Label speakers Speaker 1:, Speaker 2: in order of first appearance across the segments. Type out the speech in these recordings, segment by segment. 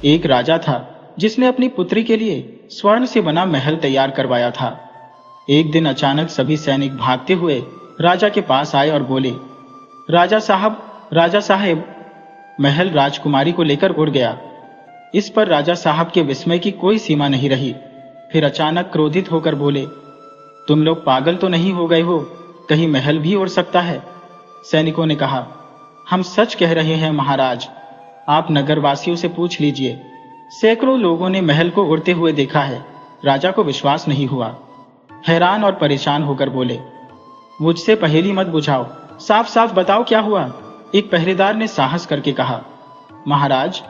Speaker 1: एक राजा था जिसने अपनी पुत्री के लिए स्वर्ण से बना महल तैयार करवाया था। एक दिन अचानक सभी सैनिक भागते हुए राजा के पास आए और बोले, राजा साहब, महल राजकुमारी को लेकर उड़ गया। इस पर राजा साहब के विस्मय की कोई सीमा नहीं रही। फिर अचानक क्रोधित होकर बोले, तुम लोग पागल तो नहीं हो गए हो? कहीं महल भी उड़ सकता है? सैनिकों ने कहा, हम सच कह रहे हैं महाराज, आप नगरवासियों से पूछ लीजिए। सैकड़ों लोगों ने महल को उड़ते हुए देखा है। राजा को विश्वास नहीं हुआ। हैरान और परेशान होकर बोले, मुझसे पहेली मत बुझाओ, साफ साफ बताओ क्या हुआ। एक पहरेदार ने साहस करके कहा, महाराज,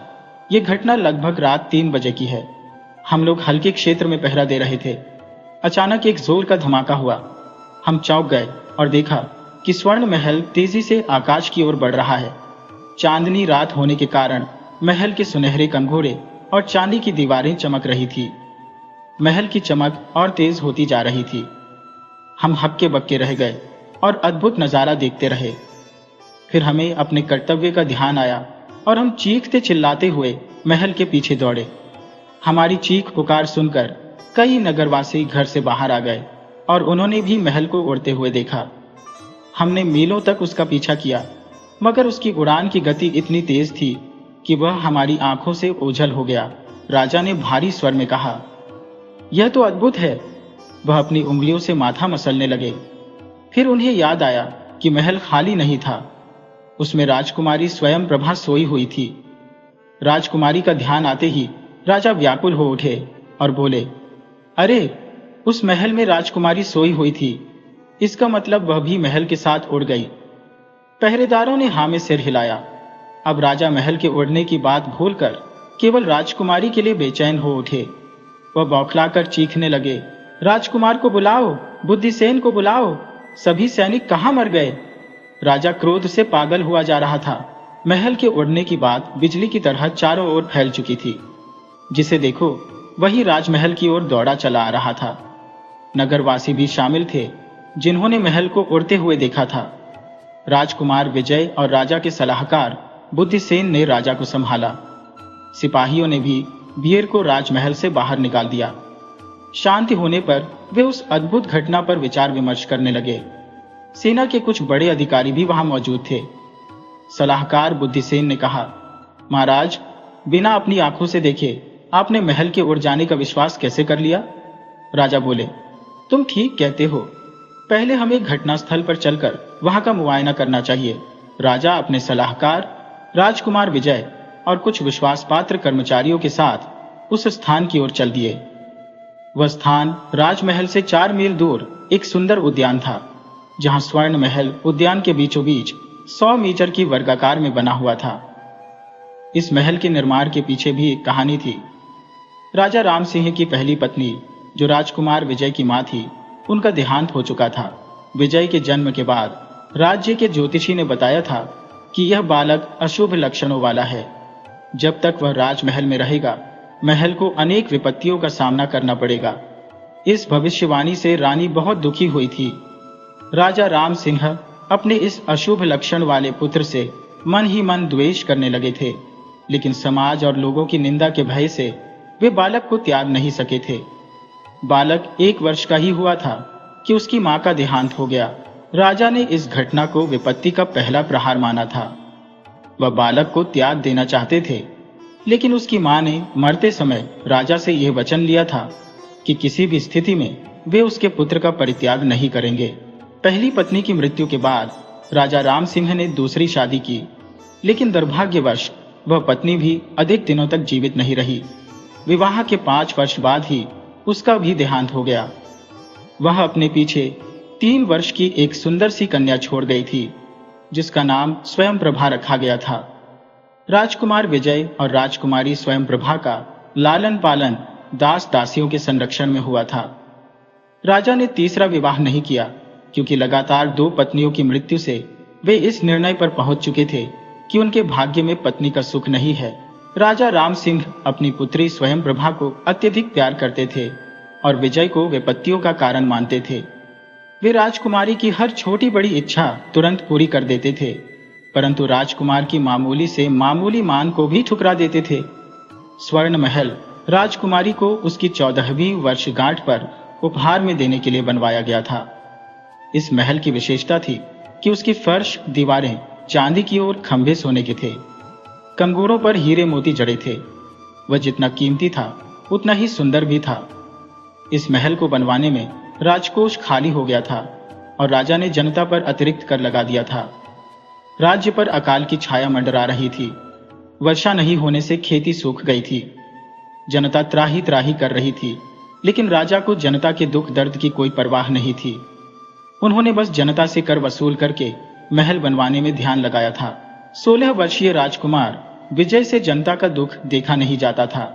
Speaker 1: ये घटना लगभग रात 3 बजे की है। हम लोग हल्के क्षेत्र में पहरा दे रहे थे। अचानक एक जोर का धमाका हुआ। हम चौंक गए और देखा कि स्वर्ण महल तेजी से आकाश की ओर बढ़ रहा है। चांदनी रात होने के कारण महल के सुनहरे कंगोरे और चांदी की दीवारें चमक रही थी। महल की चमक और तेज होती जा रही थी। हम हक्के बक्के रह गए और अद्भुत नजारा देखते रहे। फिर हमें अपने कर्तव्य का ध्यान आया और हम चीखते चिल्लाते हुए महल के पीछे दौड़े। हमारी चीख पुकार सुनकर कई नगरवासी घर से बाहर आ गए और उन्होंने भी महल को उड़ते हुए देखा। हमने मीलों तक उसका पीछा किया, मगर उसकी उड़ान की गति इतनी तेज थी कि वह हमारी आंखों से ओझल हो गया। राजा ने भारी स्वर में कहा, यह तो अद्भुत है। वह अपनी उंगलियों से माथा मसलने लगे। फिर उन्हें याद आया कि महल खाली नहीं था, उसमें राजकुमारी स्वयं प्रभा सोई हुई थी। राजकुमारी का ध्यान आते ही राजा व्याकुल हो उठे और बोले, अरे, उस महल में राजकुमारी सोई हुई थी, इसका मतलब वह भी महल के साथ उड़ गई। पहरेदारों ने हाँ में सिर हिलाया। अब राजा महल के उड़ने की बात भूलकर केवल राजकुमारी के लिए बेचैन हो उठे। वह बौखलाकर चीखने लगे, राजकुमार को बुलाओ, बुद्धिसेन को बुलाओ, सभी सैनिक कहाँ मर गए? राजा क्रोध से पागल हुआ जा रहा था। महल के उड़ने की बात बिजली की तरह चारों ओर फैल चुकी थी। जिसे देखो वही राजमहल की ओर दौड़ा चला आ रहा था। नगरवासी भी शामिल थे जिन्होंने महल को उड़ते हुए देखा था। राजकुमार विजय और राजा के सलाहकार बुद्धिसेन ने राजा को संभाला। सिपाहियों ने भी वीर को राजमहल से बाहर निकाल दिया। शांति होने पर वे उस अद्भुत घटना पर विचार विमर्श करने लगे। सेना के कुछ बड़े अधिकारी भी वहां मौजूद थे। सलाहकार बुद्धिसेन ने कहा, महाराज, बिना अपनी आंखों से देखे आपने महल के उड़ जाने का विश्वास कैसे कर लिया? राजा बोले, तुम ठीक कहते हो, पहले हमें घटनास्थल पर चलकर वहां का मुआयना करना चाहिए। राजा अपने सलाहकार राजकुमार विजय और कुछ विश्वास पात्र कर्मचारियों के साथ उस स्थान की ओर चल दिए। वह स्थान राजमहल से 4 मील दूर एक सुंदर उद्यान था, जहां स्वर्ण महल उद्यान के बीचों बीच 100 मीटर की वर्गाकार में बना हुआ था। इस महल के निर्माण के पीछे भी एक कहानी थी। राजा राम सिंह की पहली पत्नी, जो राजकुमार विजय की मां थी, उनका देहांत हो चुका था। विजय के जन्म के बाद राज्य के ज्योतिषी ने बताया था कि यह बालक अशुभ लक्षणों वाला है। जब तक वह राजमहल में रहेगा, महल को अनेक विपत्तियों का सामना करना पड़ेगा। इस भविष्यवाणी से रानी बहुत दुखी हुई थी। राजा राम सिंह अपने इस अशुभ लक्षण वाले पुत्र से मन ही मन द्वेष करने लगे थे, लेकिन समाज और लोगों की निंदा के भय से वे बालक को त्याग नहीं सके थे। बालक 1 वर्ष का ही हुआ था कि उसकी मां का देहांत हो गया। राजा ने इस घटना को विपत्ति का पहला प्रहार माना था। वह बालक को त्याग देना चाहते थे, लेकिन उसकी मां ने मरते समय राजा से यह वचन लिया था कि किसी भी स्थिति में वे उसके पुत्र का परित्याग नहीं करेंगे। पहली पत्नी की मृत्यु के बाद राजा राम सिंह ने दूसरी शादी की, लेकिन दुर्भाग्यवश वह पत्नी भी अधिक दिनों तक जीवित नहीं रही। विवाह के 5 वर्ष बाद ही उसका भी देहांत हो गया। वह अपने पीछे 3 वर्ष की एक सुंदर सी कन्या छोड़ गई थी, जिसका नाम स्वयं प्रभा रखा गया था। राजकुमार विजय और राजकुमारी स्वयं प्रभा का लालन पालन दास दासियों के संरक्षण में हुआ था। राजा ने तीसरा विवाह नहीं किया, क्योंकि लगातार 2 पत्नियों की मृत्यु से वे इस निर्णय पर पहुंच चुके थे कि उनके भाग्य में पत्नी का सुख नहीं है। राजा राम सिंह अपनी पुत्री स्वयं प्रभा को अत्यधिक प्यार करते थे और विजय को विपत्तियों का कारण मानते थे। वे राजकुमारी की हर छोटी बड़ी इच्छा तुरंत पूरी कर देते थे, परंतु राजकुमार की मामूली से मामूली मांग को भी ठुकरा देते थे। स्वर्ण महल राजकुमारी को उसकी 14वीं वर्षगांठ पर उपहार में देने के लिए बनवाया गया था। इस महल की विशेषता थी कि उसकी फर्श, दीवारें चांदी की और खंभे सोने के थे। कंगोरों पर हीरे मोती जड़े थे। वह जितना कीमती था उतना ही सुंदर भी था। इस महल को बनवाने में राजकोष खाली हो गया था और राजा ने जनता पर अतिरिक्त कर लगा दिया था। राज्य पर अकाल की छाया मंडरा रही थी। वर्षा नहीं होने से खेती सूख गई थी। जनता त्राही त्राही कर रही थी, लेकिन राजा को जनता के दुख दर्द की कोई परवाह नहीं थी। उन्होंने बस जनता से कर वसूल करके महल बनवाने में ध्यान लगाया था। 16 वर्षीय राजकुमार विजय से जनता का दुख देखा नहीं जाता था।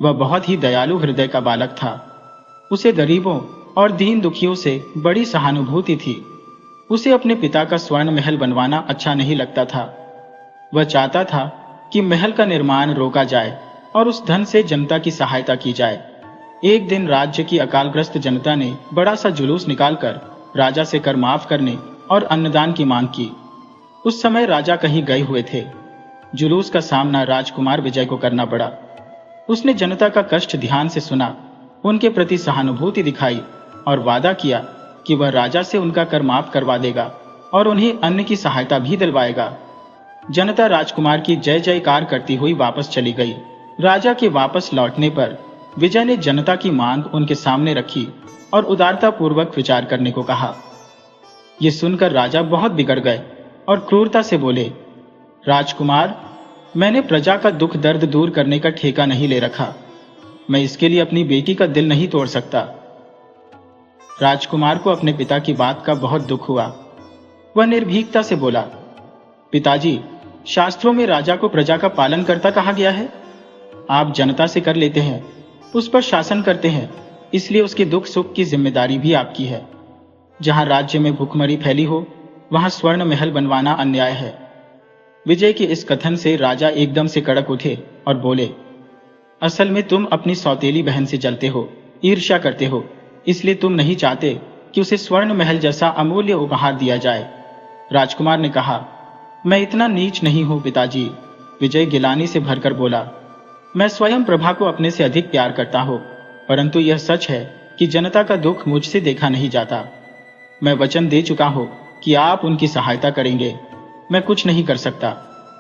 Speaker 1: वह बहुत ही दयालु हृदय का बालक था। उसे गरीबों और दीन दुखियों से बड़ी सहानुभूति थी। उसे अपने पिता का स्वर्ण महल बनवाना अच्छा नहीं लगता था। वह चाहता था कि महल का निर्माण रोका जाए और उस धन से जनता की सहायता की जाए। एक दिन राज्य की अकालग्रस्त जनता ने बड़ा सा जुलूस निकालकर राजा से कर माफ करने और अन्नदान की मांग की। उस समय राजा कहीं गए हुए थे। जुलूस का सामना राजकुमार विजय को करना पड़ा। उसने जनता का कष्ट ध्यान से सुना, उनके प्रति सहानुभूति दिखाई और वादा किया कि वह राजा से उनका कर माफ करवा देगा और उन्हें अन्न की सहायता भी दिलवाएगा। जनता राजकुमार की जय जयकार करती हुई वापस चली गई। राजा के वापस लौटने पर विजय ने जनता की मांग उनके सामने रखी और उदारता पूर्वक विचार करने को कहा। ये सुनकर राजा बहुत बिगड़ गए और क्रूरता से बोले, राजकुमार, मैंने प्रजा का दुख दर्द दूर करने का ठेका नहीं ले रखा। मैं इसके लिए अपनी बेटी का दिल नहीं तोड़ सकता। राजकुमार को अपने पिता की बात का बहुत दुख हुआ। वह निर्भीकता से बोला, पिताजी, शास्त्रों में राजा को प्रजा का पालन करता कहा गया है। आप जनता से कर लेते हैं, उस पर शासन करते हैं, इसलिए उसके दुख सुख की जिम्मेदारी भी आपकी है। जहां राज्य में भूखमरी फैली हो, वहां स्वर्ण महल बनवाना अन्याय है। विजय के इस कथन से राजा एकदम से कड़क उठे और बोले, असल में तुम अपनी सौतेली बहन से जलते हो, ईर्ष्या करते हो, इसलिए तुम नहीं चाहते कि उसे स्वर्ण महल जैसा अमूल्य उपहार दिया जाए। राजकुमार ने कहा, मैं इतना नीच नहीं हूं पिताजी। विजय गिलानी से भरकर बोला, मैं स्वयं प्रभा को अपने से अधिक प्यार करता हूं, परंतु यह सच है कि जनता का दुख मुझसे देखा नहीं जाता। मैं वचन दे चुका हूं कि आप उनकी सहायता करेंगे। मैं कुछ नहीं कर सकता।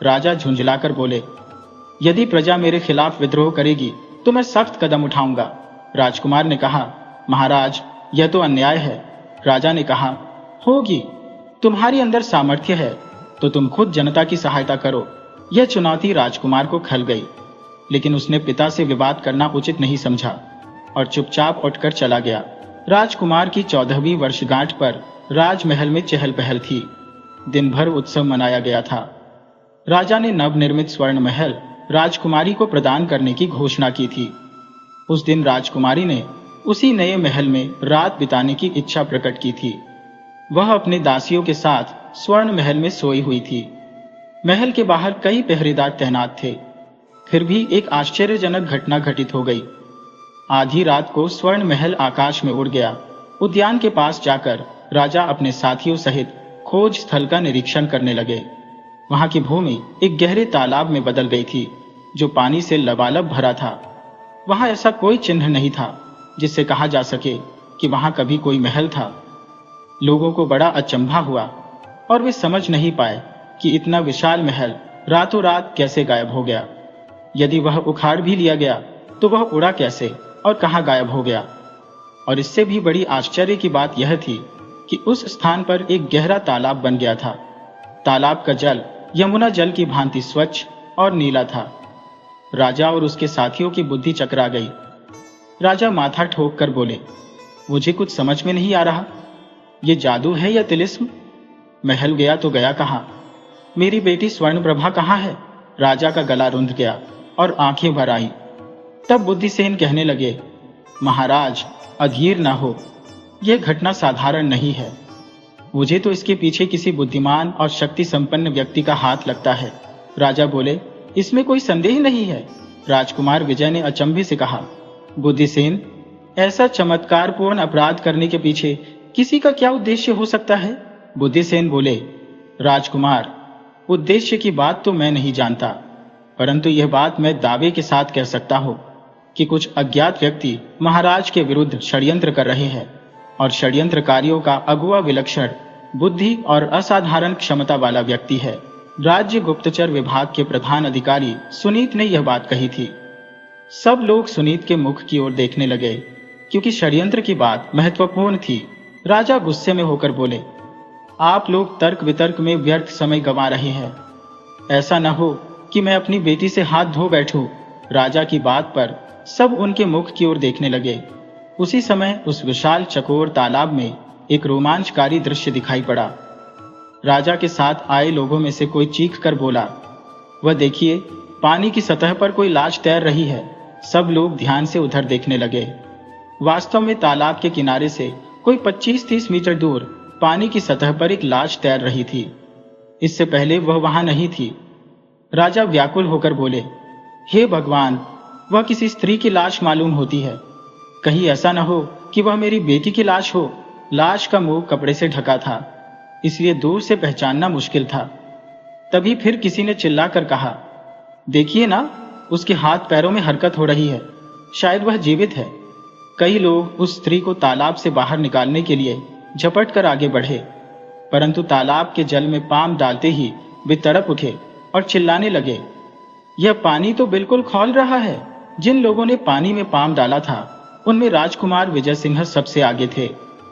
Speaker 1: राजा झुंझलाकर बोले, यदि प्रजा मेरे खिलाफ विद्रोह करेगी तो मैं सख्त कदम उठाऊंगा। राजकुमार ने कहा, महाराज, यह तो अन्याय है। राजा ने कहा, होगी। तुम्हारी अंदर सामर्थ्य है तो तुम खुद जनता की सहायता करो। यह चुनौती राजकुमार को खल गई, लेकिन उसने पिता से विवाद करना उचित नहीं समझा और चुपचाप उठकर चला गया। राजकुमार की 14वीं वर्षगांठ पर राजमहल में चहल पहल थी। दिन भर उत्सव मनाया गया था। राजा ने नवनिर्मित स्वर्ण महल राजकुमारी को प्रदान करने की घोषणा की थी। उस दिन राजकुमारी ने उसी नए महल में रात बिताने की इच्छा प्रकट की थी। वह अपने दासियों के साथ स्वर्ण महल में सोई हुई थी। महल के बाहर कई पहरेदार तैनात थे। फिर भी एक आश्चर्यजनक घटना घटित हो गई। आधी रात को स्वर्ण महल आकाश में उड़ गया। उद्यान के पास जाकर राजा अपने साथियों सहित खोज स्थल का निरीक्षण करने लगे। वहां की भूमि एक गहरे तालाब में बदल गई थी, जो पानी से लबालब भरा था। वहां ऐसा कोई चिन्ह नहीं था जिससे कहा जा सके कि वहां कभी कोई महल था। लोगों को बड़ा अचंभा हुआ और वे समझ नहीं पाए कि इतना विशाल महल रातों रात कैसे गायब हो गया। यदि वह उखाड़ भी लिया गया तो वह उड़ा कैसे और कहां गायब हो गया। और इससे भी बड़ी आश्चर्य की बात यह थी कि उस स्थान पर एक गहरा तालाब बन गया था। तालाब का जल यमुना जल की भांति स्वच्छ और नीला था। राजा और उसके साथियों की बुद्धि चकरा गई। राजा माथा ठोक कर बोले, मुझे कुछ समझ में नहीं आ रहा। ये जादू है या तिलिस्म? महल गया तो गया कहाँ? मेरी बेटी स्वर्णप्रभा कहाँ है? राजा का गला रुंध गया और आंखें भर आई। तब बुद्धिसेन कहने लगे, महाराज, अधीर न हो। यह घटना साधारण नहीं है। मुझे तो इसके पीछे किसी बुद्धिमान और शक्ति संपन्न व्यक्ति का हाथ लगता है। राजा बोले, इसमें कोई संदेह नहीं है। राजकुमार विजय ने अचंभे से कहा, बुद्धिसेन, ऐसा चमत्कारपूर्ण अपराध करने के पीछे किसी का क्या उद्देश्य हो सकता है? बुद्धिसेन बोले, राजकुमार, उद्देश्य की बात तो मैं नहीं जानता, परंतु यह बात मैं दावे के साथ कह सकता हूँ कि कुछ अज्ञात व्यक्ति महाराज के विरुद्ध षड्यंत्र कर रहे हैं, और षड्यंत्रकारियों का अगुआ विलक्षण बुद्धि और असाधारण क्षमता वाला व्यक्ति है। राज्य गुप्तचर विभाग के प्रधान अधिकारी सुनीत ने यह बात कही थी। सब लोग सुनीत के मुख की ओर देखने लगे, क्योंकि षड्यंत्र की बात महत्वपूर्ण थी। राजा गुस्से में होकर बोले, आप लोग तर्क वितर्क में व्यर्थ समय गंवा रहे हैं। ऐसा न हो कि मैं अपनी बेटी से हाथ धो बैठूं। राजा की बात पर सब उनके मुख की ओर देखने लगे। उसी समय उस विशाल चकोर तालाब में एक रोमांचकारी दृश्य दिखाई पड़ा। राजा के साथ आए लोगों में से कोई चीख कर बोला, वह देखिए, पानी की सतह पर कोई लाश तैर रही है। सब लोग ध्यान से उधर देखने लगे। वास्तव में तालाब के किनारे से कोई 25-30 मीटर दूर पानी की सतह पर एक लाश तैर रही थी। इससे पहले वह वहां नहीं थी। राजा व्याकुल होकर बोले, हे भगवान, वह किसी स्त्री की लाश मालूम होती है। कहीं ऐसा न हो कि वह मेरी बेटी की लाश हो। लाश का मुंह कपड़े से ढका था, इसलिए दूर से पहचानना मुश्किल था। तभी फिर किसी ने चिल्लाकर कहा, देखिए ना, उसके हाथ पैरों में हरकत हो रही है, शायद वह जीवित है। कई लोग उस स्त्री को तालाब से बाहर निकालने के लिए झपट कर आगे बढ़े, परंतु तालाब के जल में पाम डालते ही वे तड़प उठे और चिल्लाने लगे, यह पानी तो बिल्कुल खौल रहा है। जिन लोगों ने पानी में पाम डाला था उनमें राजकुमार विजय सिंह सबसे आगे थे।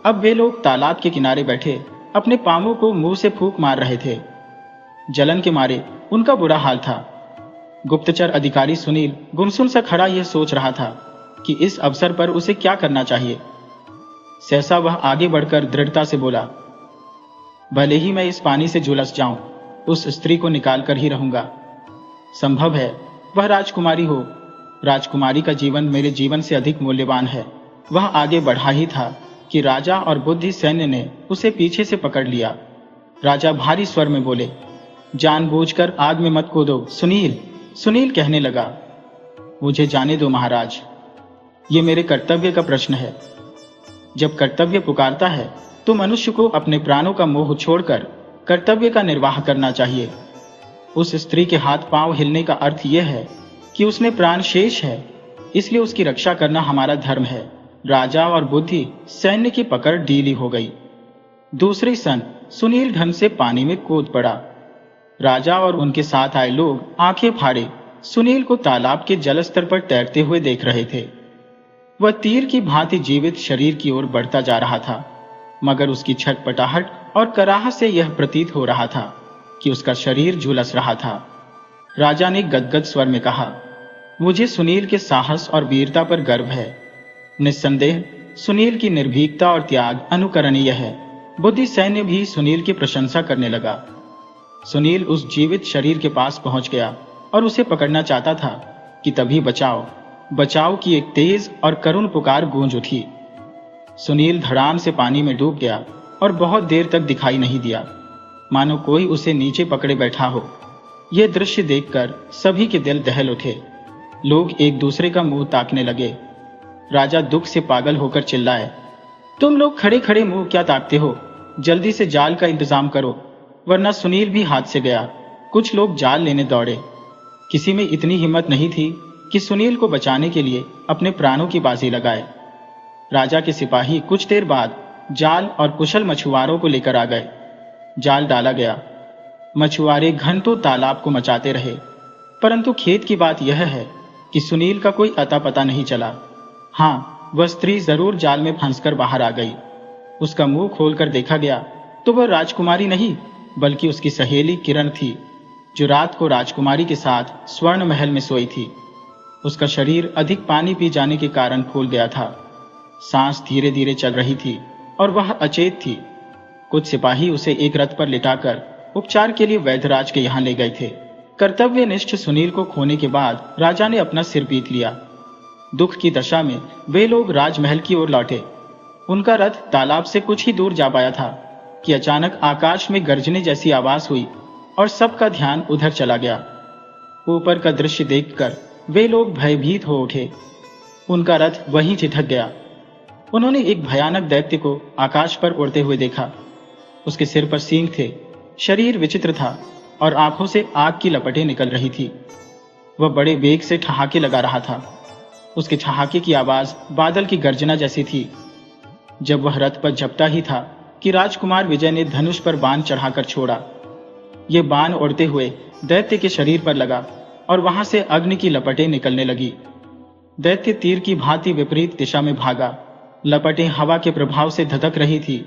Speaker 1: अब वे लोग तालाब के किनारे बैठे अपने पामों को मुंह से फूंक मार रहे थे। जलन के मारे उनका बुरा हाल था। गुप्तचर अधिकारी सुनील गुमसुम सा खड़ा यह सोच रहा था कि इस अवसर पर उसे क्या करना चाहिए। सहसा वह आगे बढ़कर दृढ़ता से बोला, भले ही मैं इस पानी से झुलस जाऊं, उस स्त्री को निकाल कर ही रहूंगा। संभव है वह राजकुमारी हो। राजकुमारी का जीवन मेरे जीवन से अधिक मूल्यवान है। वह आगे बढ़ा ही था कि राजा और बुद्धि सैन्य ने उसे पीछे से पकड़ लिया। राजा भारी स्वर में बोले, जानबूझकर आग में मत कूदो सुनील। सुनील कहने लगा, मुझे जाने दो महाराज, ये मेरे कर्तव्य का प्रश्न है। जब कर्तव्य पुकारता है तो मनुष्य को अपने प्राणों का मोह छोड़कर कर्तव्य का निर्वाह करना चाहिए। उस स्त्री के हाथ पांव हिलने का अर्थ यह है कि उसमें प्राण शेष है, इसलिए उसकी रक्षा करना हमारा धर्म है। राजा और बुद्धि सैन्य की पकड़ ढीली हो गई। दूसरी सन सुनील ढंग से पानी में कूद पड़ा। राजा और उनके साथ आए लोग आंखें फाड़े सुनील को तालाब के जलस्तर पर तैरते हुए देख रहे थे। वह तीर की भांति जीवित शरीर की ओर बढ़ता जा रहा था, मगर उसकी छटपटाहट और कराहत से यह प्रतीत हो रहा था कि उसका शरीर झुलस रहा था। राजा ने गदगद स्वर में कहा, मुझे सुनील के साहस और वीरता पर गर्व है। निस्संदेह सुनील की निर्भीकता और त्याग अनुकरणीय है। बुद्धि सैन्य भी सुनील की प्रशंसा करने लगा। सुनील उस जीवित शरीर के पास पहुंच गया और उसे पकड़ना चाहता था कि तभी बचाओ बचाओ की एक तेज और करुण पुकार गूंज उठी। सुनील धड़ाम से पानी में डूब गया और बहुत देर तक दिखाई नहीं दिया, मानो कोई उसे नीचे पकड़े बैठा हो। यह दृश्य देखकर सभी के दिल दहल उठे। लोग एक दूसरे का मुंह ताकने लगे। राजा दुख से पागल होकर चिल्लाए, तुम लोग खड़े खड़े मुंह क्या ताकते हो? जल्दी से जाल का इंतजाम करो, वरना सुनील भी हाथ से गया। कुछ लोग जाल लेने दौड़े। किसी में इतनी हिम्मत नहीं थी कि सुनील को बचाने के लिए अपने प्राणों की बाजी लगाए। राजा के सिपाही कुछ देर बाद जाल और कुशल मछुआरों को लेकर आ गए। जाल डाला गया। मछुआरे घंटों तालाब को मचाते रहे, परंतु खेद की बात यह है कि सुनील का कोई अता पता नहीं चला। हाँ, वह स्त्री जरूर जाल में फंसकर बाहर आ गई। उसका मुंह खोलकर देखा गया तो वह राजकुमारी नहीं बल्कि उसकी सहेली किरण थी, जो रात को राजकुमारी के साथ स्वर्ण महल में सोई थी। उसका शरीर अधिक पानी पी जाने के कारण फूल गया था। सांस धीरे धीरे चल रही थी और वह अचेत थी। कुछ सिपाही उसे एक रथ पर लिटाकर उपचार के लिए वैद्यराज के यहाँ ले गए थे। कर्तव्यनिष्ठ सुनील को खोने के बाद राजा ने अपना सिर पीट लिया। दुख की दशा में वे लोग राजमहल की ओर लौटे। उनका रथ तालाब से कुछ ही दूर जा पाया था कि अचानक आकाश में गर्जने जैसी आवाज हुई और सबका ध्यान उधर चला गया। ऊपर का दृश्य देखकर वे लोग भयभीत हो उठे। उनका रथ वहीं चिटक गया। उन्होंने एक भयानक दैत्य को आकाश पर उड़ते हुए देखा। उसके सिर पर सींग थे, शरीर विचित्र था और आंखों से आग की लपटें निकल रही थी। वह बड़े वेग से ठहाके लगा रहा था। उसके ठहाके की आवाज बादल की गर्जना जैसी थी। जब वह रथ पर झपटा ही था कि राजकुमार विजय ने धनुष पर बाण चढ़ाकर छोड़ा। ये बाण उड़ते हुए दैत्य के शरीर पर लगा और वहां से अग्नि की लपटें निकलने लगी। दैत्य तीर की भांति विपरीत दिशा में भागा। लपटें हवा के प्रभाव से धधक रही थी।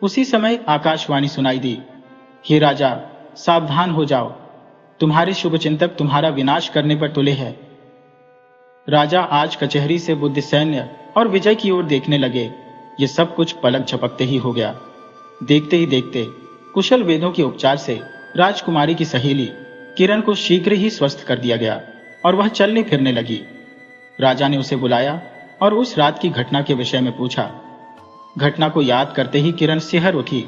Speaker 1: उसी समय आकाशवाणी सुनाई दी, हे राजा, सावधान हो जाओ, तुम्हारे शुभचिंतक तुम्हारा विनाश करने पर तुले हैं। राजा आज कचहरी से बुद्ध सैन्य और विजय की ओर देखने लगे। ये सब कुछ पलक झपकते ही हो गया। देखते ही देखते कुशल वेदों के उपचार से राजकुमारी की सहेली किरण को शीघ्र ही स्वस्थ कर दिया गया और वह चलने फिरने लगी। राजा ने उसे बुलाया और उस रात की घटना के विषय में पूछा। घटना को याद करते ही किरण सिहर उठी।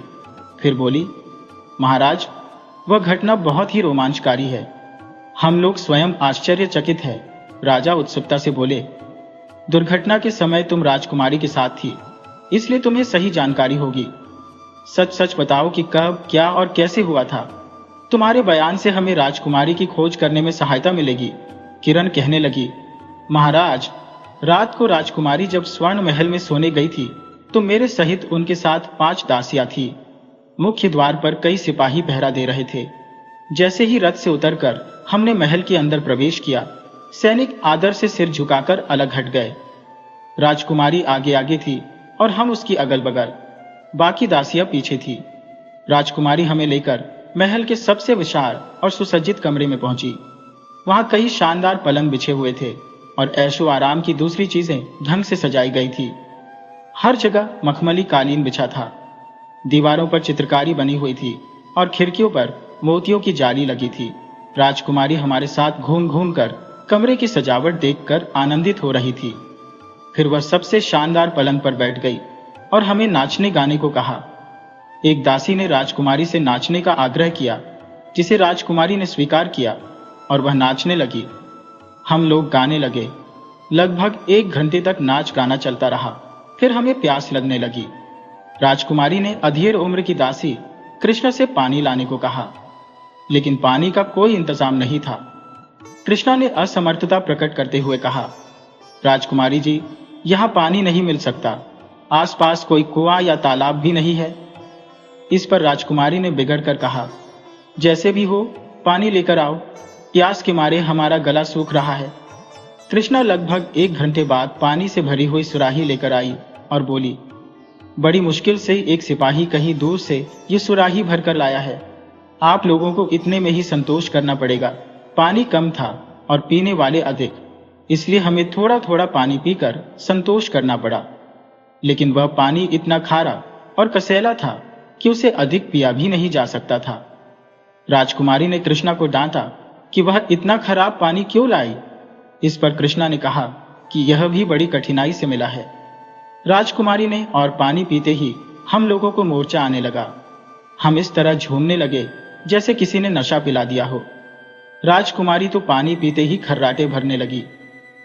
Speaker 1: फिर बोली, महाराज, वह घटना बहुत ही रोमांचकारी है। हम लोग स्वयं आश्चर्यचकित हैं। राजा उत्सुकता से बोले, दुर्घटना के समय तुम राजकुमारी के साथ थी, इसलिए तुम्हें सही जानकारी होगी। सच सच बताओ कि कब, क्या और कैसे हुआ था। तुम्हारे बयान से हमें राजकुमारी की खोज करने में सहायता मिलेगी। किरण कहने लगी, महाराज, रात को राजकुमारी जब स्वर्ण महल में सोने गई थी तो मेरे सहित उनके साथ 5 दासियां थी। मुख्य द्वार पर कई सिपाही पहरा दे रहे थे। जैसे ही रथ से उतरकर हमने महल के अंदर प्रवेश किया, सैनिक आदर से सिर झुकाकर अलग हट गए। राजकुमारी आगे आगे थी और हम उसकी अगल बगल, बाकी दासियां पीछे थी। राजकुमारी हमें लेकर महल के सबसे विशाल और सुसज्जित कमरे में पहुंची। वहां कई शानदार पलंग बिछे हुए थे और ऐशो आराम की दूसरी चीजें ढंग से सजाई गई थी। हर जगह मखमली कालीन बिछा था। दीवारों पर चित्रकारी बनी हुई थी और खिड़कियों पर मोतियों की जाली लगी थी। राजकुमारी हमारे साथ घूम घूम कर कमरे की सजावट देखकर आनंदित हो रही थी। फिर वह सबसे शानदार पलंग पर बैठ गई और हमें नाचने गाने को कहा। एक दासी ने राजकुमारी से नाचने का आग्रह किया, जिसे राजकुमारी ने स्वीकार किया और वह नाचने लगी। हम लोग गाने लगे। लगभग 1 घंटे तक नाच गाना चलता रहा। फिर हमें प्यास लगने लगी। राजकुमारी ने अधेड़ उम्र की दासी कृष्ण से पानी लाने को कहा, लेकिन पानी का कोई इंतजाम नहीं था। कृष्णा ने असमर्थता प्रकट करते हुए कहा, राजकुमारी जी, यहां पानी नहीं मिल सकता। आसपास कोई कुआं या तालाब भी नहीं है। इस पर राजकुमारी ने बिगड़कर कहा, जैसे भी हो पानी लेकर आओ, प्यास के मारे हमारा गला सूख रहा है। कृष्णा लगभग 1 घंटे बाद पानी से भरी हुई सुराही लेकर आई और बोली, बड़ी मुश्किल से एक सिपाही कहीं दूर से ये सुराही भरकर लाया है। आप लोगों को इतने में ही संतोष करना पड़ेगा। पानी कम था और पीने वाले अधिक, इसलिए हमें थोड़ा थोड़ा पानी पीकर संतोष करना पड़ा। लेकिन वह पानी इतना खारा और कसैला था कि उसे अधिक पिया भी नहीं जा सकता था। राजकुमारी ने कृष्णा को डांटा कि वह इतना खराब पानी क्यों लाई। इस पर कृष्णा ने कहा कि यह भी बड़ी कठिनाई से मिला है। राजकुमारी ने और पानी पीते ही हम लोगों को मोर्चा आने लगा। हम इस तरह झूमने लगे जैसे किसी ने नशा पिला दिया हो। राजकुमारी तो पानी पीते ही खर्राटे भरने लगी।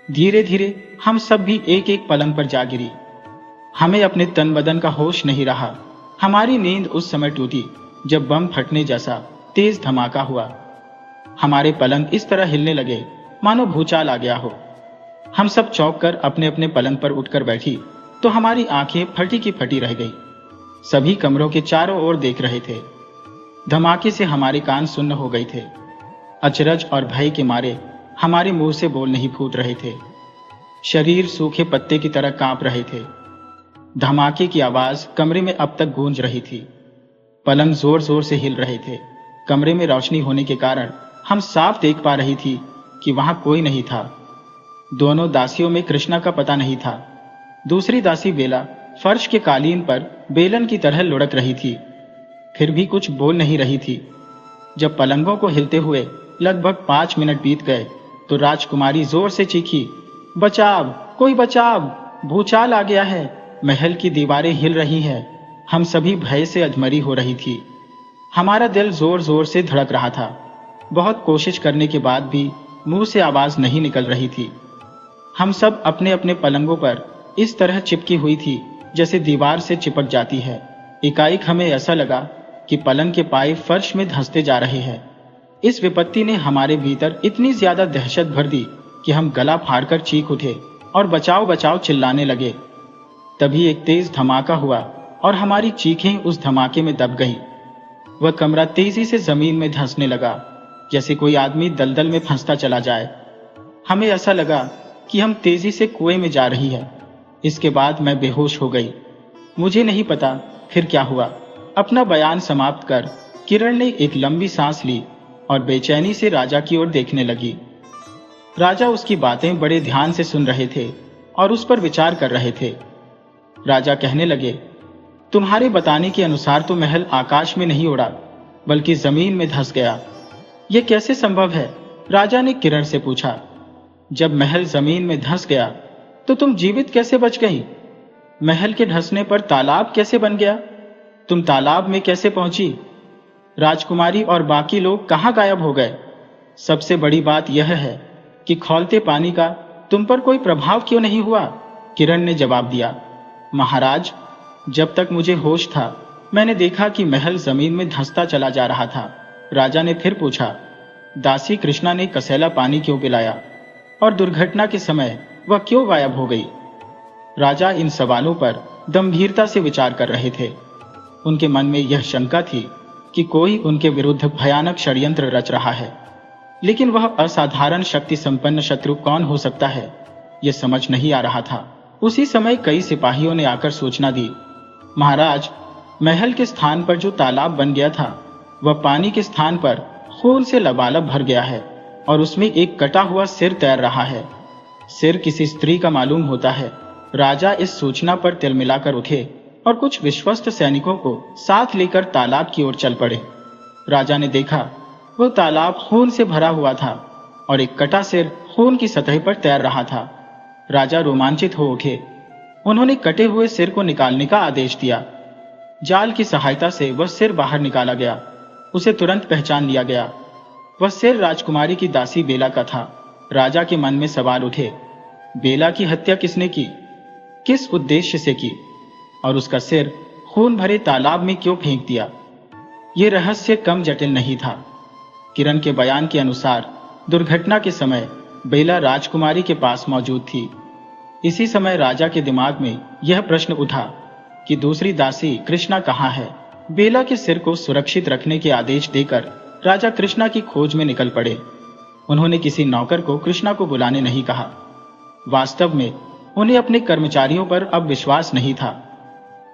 Speaker 1: धीरे धीरे हम सब भी एक एक पलंग पर जा गिरी। हमें अपने तन बदन का होश नहीं रहा। हमारी नींद उस समय टूटी जब बम फटने जैसा तेज धमाका हुआ। हमारे पलंग इस तरह हिलने लगे मानो भूचाल आ गया हो। हम सब चौंक कर अपने अपने पलंग पर उठकर बैठी तो हमारी आंखें फटी की फटी रह गई। सभी कमरों के चारों ओर देख रहे थे। धमाके से हमारे कान सुन्न हो गए थे। अचरज और भय के मारे हमारे मुंह से बोल नहीं फूट रहे थे। शरीर सूखे पत्ते की तरह कांप रहे थे। धमाके की आवाज कमरे में अब तक गूंज रही थी। पलंग जोर जोर से हिल रहे थे। कमरे में रोशनी होने के कारण हम साफ देख पा रही थी कि वहां कोई नहीं था। दोनों दासियों में कृष्णा का पता नहीं था। दूसरी दासी बेला फर्श के कालीन पर बेलन की तरह लुढ़क रही थी, फिर भी कुछ बोल नहीं रही थी। जब पलंगों को हिलते हुए लगभग 5 मिनट बीत गए तो राजकुमारी जोर से चीखी, बचाव, कोई बचाव, भूचाल आ गया है, महल की दीवारें हिल रही हैं। हम सभी भय से अधमरी हो रही थी। हमारा दिल जोर जोर से धड़क रहा था। बहुत कोशिश करने के बाद भी मुंह से आवाज नहीं निकल रही थी। हम सब अपने अपने पलंगों पर इस तरह चिपकी हुई थी जैसे दीवार से चिपक जाती है। एकाएक हमें ऐसा लगा कि पलंग के पाए फर्श में धंसते जा रहे हैं। इस विपत्ति ने हमारे भीतर इतनी ज्यादा दहशत भर दी कि हम गला फाड़कर चीख उठे और बचाओ बचाओ चिल्लाने लगे। तभी एक तेज धमाका हुआ और हमारी चीखें उस धमाके में दब गईं। वह कमरा तेजी से जमीन में धंसने लगा, जैसे कोई आदमी दलदल में फंसता चला जाए। हमें ऐसा लगा कि हम तेजी से कुएं में जा रही है। इसके बाद मैं बेहोश हो गई। मुझे नहीं पता फिर क्या हुआ। अपना बयान समाप्त कर किरण ने एक लंबी सांस ली और बेचैनी से राजा की ओर देखने लगी। राजा उसकी बातें बड़े ध्यान से सुन रहे थे और उस पर विचार कर रहे थे। राजा कहने लगे, तुम्हारे बताने के अनुसार तो महल आकाश में नहीं उड़ा बल्कि जमीन में धंस गया। यह कैसे संभव है? राजा ने किरण से पूछा। जब महल जमीन में धंस गया तो तुम जीवित कैसे बच गई? महल के धंसने पर तालाब कैसे बन गया? तुम तालाब में कैसे पहुंची? राजकुमारी और बाकी लोग कहां गायब हो गए? सबसे बड़ी बात यह है कि खौलते पानी का तुम पर कोई प्रभाव क्यों नहीं हुआ? किरण ने जवाब दिया, महाराज, जब तक मुझे होश था मैंने देखा कि महल जमीन में धंसता चला जा रहा था। राजा ने फिर पूछा, दासी कृष्णा ने कसैला पानी क्यों पिलाया और दुर्घटना के समय वह क्यों गायब हो गई? राजा इन सवालों पर गंभीरता से विचार कर रहे थे। उनके मन में यह शंका थी कि कोई उनके विरुद्ध भयानक षड्यंत्र रच रहा है, लेकिन वह असाधारण शक्ति संपन्न शत्रु कौन हो सकता है, यह समझ नहीं आ रहा था। उसी समय कई सिपाहियों ने आकर सूचना दी, महाराज, महल के स्थान पर जो तालाब बन गया था वह पानी के स्थान पर खून से लबालब भर गया है और उसमें एक कटा हुआ सिर तैर रहा है। सिर किसी स्त्री का मालूम होता है। राजा इस सूचना पर तिलमिलाकर उठे और कुछ विश्वस्त सैनिकों को साथ लेकर तालाब की ओर चल पड़े। राजा ने देखा वह तालाब खून से भरा हुआ था और एक कटा सिर खून की सतह पर तैर रहा था। राजा रोमांचित हो उठे। उन्होंने कटे हुए सिर को निकालने का आदेश दिया। जाल की सहायता से वह सिर बाहर निकाला गया। उसे तुरंत पहचान लिया गया। वह सिर राजकुमारी की दासी बेला का था। राजा के मन में सवाल उठे, बेला की हत्या किसने की, किस उद्देश्य से की और उसका सिर खून भरे तालाब में क्यों फेंक दिया? यह रहस्य कम जटिल नहीं था। किरण के बयान के अनुसार दुर्घटना के समय बेला राजकुमारी के पास मौजूद थी। इसी समय राजा के दिमाग में यह प्रश्न उठा कि दूसरी दासी कृष्णा कहाँ है? बेला के सिर को सुरक्षित रखने के आदेश देकर राजा कृष्णा की खोज में निकल पड़े। उन्होंने किसी नौकर को कृष्णा को बुलाने नहीं कहा। वास्तव में उन्हें अपने कर्मचारियों पर अब विश्वास नहीं था।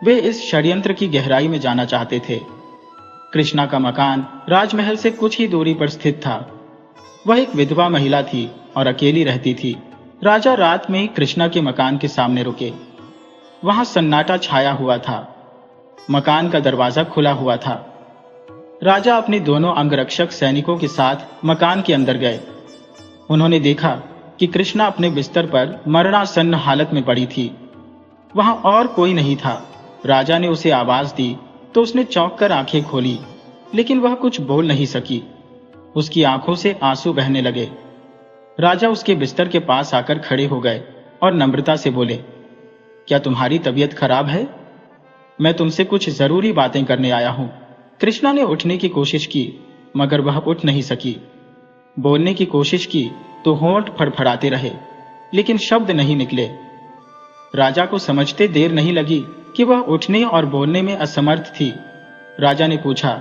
Speaker 1: वे इस षड्यंत्र की गहराई में जाना चाहते थे। कृष्णा का मकान राजमहल से कुछ ही दूरी पर स्थित था। वह एक विधवा महिला थी और अकेली रहती थी। राजा रात में कृष्णा के मकान के सामने रुके। वहां सन्नाटा छाया हुआ था। मकान का दरवाजा खुला हुआ था। राजा अपने दोनों अंगरक्षक सैनिकों के साथ मकान के अंदर गए। उन्होंने देखा कि कृष्णा अपने बिस्तर पर मरणासन्न हालत में पड़ी थी। वहां और कोई नहीं था। राजा ने उसे आवाज दी तो उसने चौंक कर आंखें खोली, लेकिन वह कुछ बोल नहीं सकी। उसकी आंखों से आंसू बहने लगे। राजा उसके बिस्तर के पास आकर खड़े हो गए और नम्रता से बोले, क्या तुम्हारी तबीयत खराब है? मैं तुमसे कुछ जरूरी बातें करने आया हूं। कृष्णा ने उठने की कोशिश की मगर वह उठ नहीं सकी। बोलने की कोशिश की तो होंठ फड़फड़ाते रहे, लेकिन शब्द नहीं निकले। राजा को समझते देर नहीं लगी कि वह उठने और बोलने में असमर्थ थी। राजा ने पूछा,